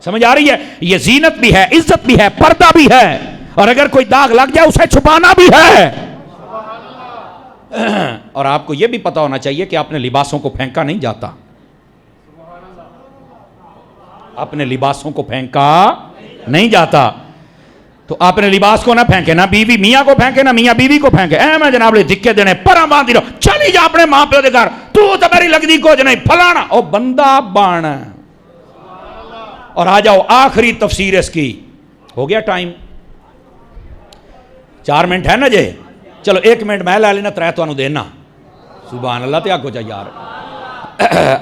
سمجھ آ رہی ہے؟ یہ زینت بھی ہے, عزت بھی ہے, پردہ بھی ہے, اور اگر کوئی داغ لگ جائے اسے چھپانا بھی ہے. اور آپ کو یہ بھی پتا ہونا چاہیے کہ اپنے لباسوں کو پھینکا نہیں جاتا. اپنے لباسوں کو پھینکا نہیں جاتا. تو اپنے لباس کو نہ پھینکے, نہ بیوی میاں کو پھینکے, نہ میاں بیوی کو پھینکے. اے میں جناب لے دھکے دینے پرا باندھی رہو, چلی جا اپنے ماں پیو دے گھر, تو میری لگدی کچھ نہیں پھلانا او بندہ بان. اور آ جاؤ آخری تفسیر اس کی. ہو گیا ٹائم؟ 4 منٹ ہے نا جے؟ چلو 1 منٹ میں لے لینا, 3 تو دینا. سبحان اللہ. تے آگو جا یار.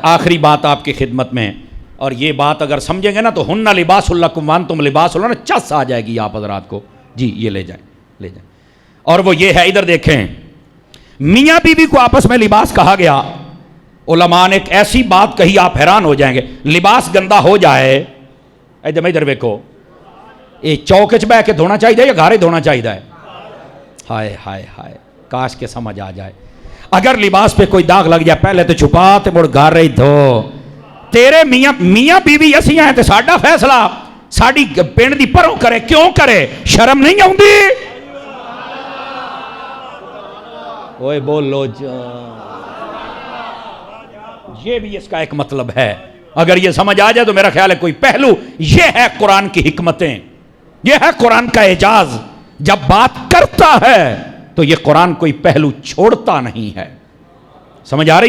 آخری بات آپ کی خدمت میں, اور یہ بات اگر سمجھیں گے نا تو ہن لباس لکم وانتم لباس لہن, چس آ جائے گی آپ حضرات کو. جی یہ لے جائیں لے جائیں. اور وہ یہ ہے, ادھر دیکھیں, میاں بیوی کو آپس میں لباس کہا گیا. علماء نے ایک ایسی بات کہی آپ حیران ہو جائیں گے. لباس گندا ہو جائے, ادھر ویکھو, یہ چوک چ بہ کے دھونا چاہیے یا گھر دھونا چاہیے؟ ہائے ہائے ہائے, کاش کے سمجھ آ جائے. اگر لباس پہ کوئی داغ لگ جائے پہلے تو چھپا تے مڑ گھر رہی دھو. تیرے میاں بیوی اسی ہیں تے ساڈا فیصلہ ساڈی پنڈ دی پروں کرے کیوں کرے؟ شرم نہیں آؤندی؟ اوئے بولو یہ بھی اس کا ایک مطلب ہے. اگر یہ سمجھ آ جائے تو میرا خیال ہے کوئی پہلو، یہ ہے قرآن کی حکمتیں، یہ ہے قرآن کا اعجاز. جب بات کرتا ہے تو یہ قرآن کوئی پہلو چھوڑتا نہیں ہے. سمجھ آ رہی؟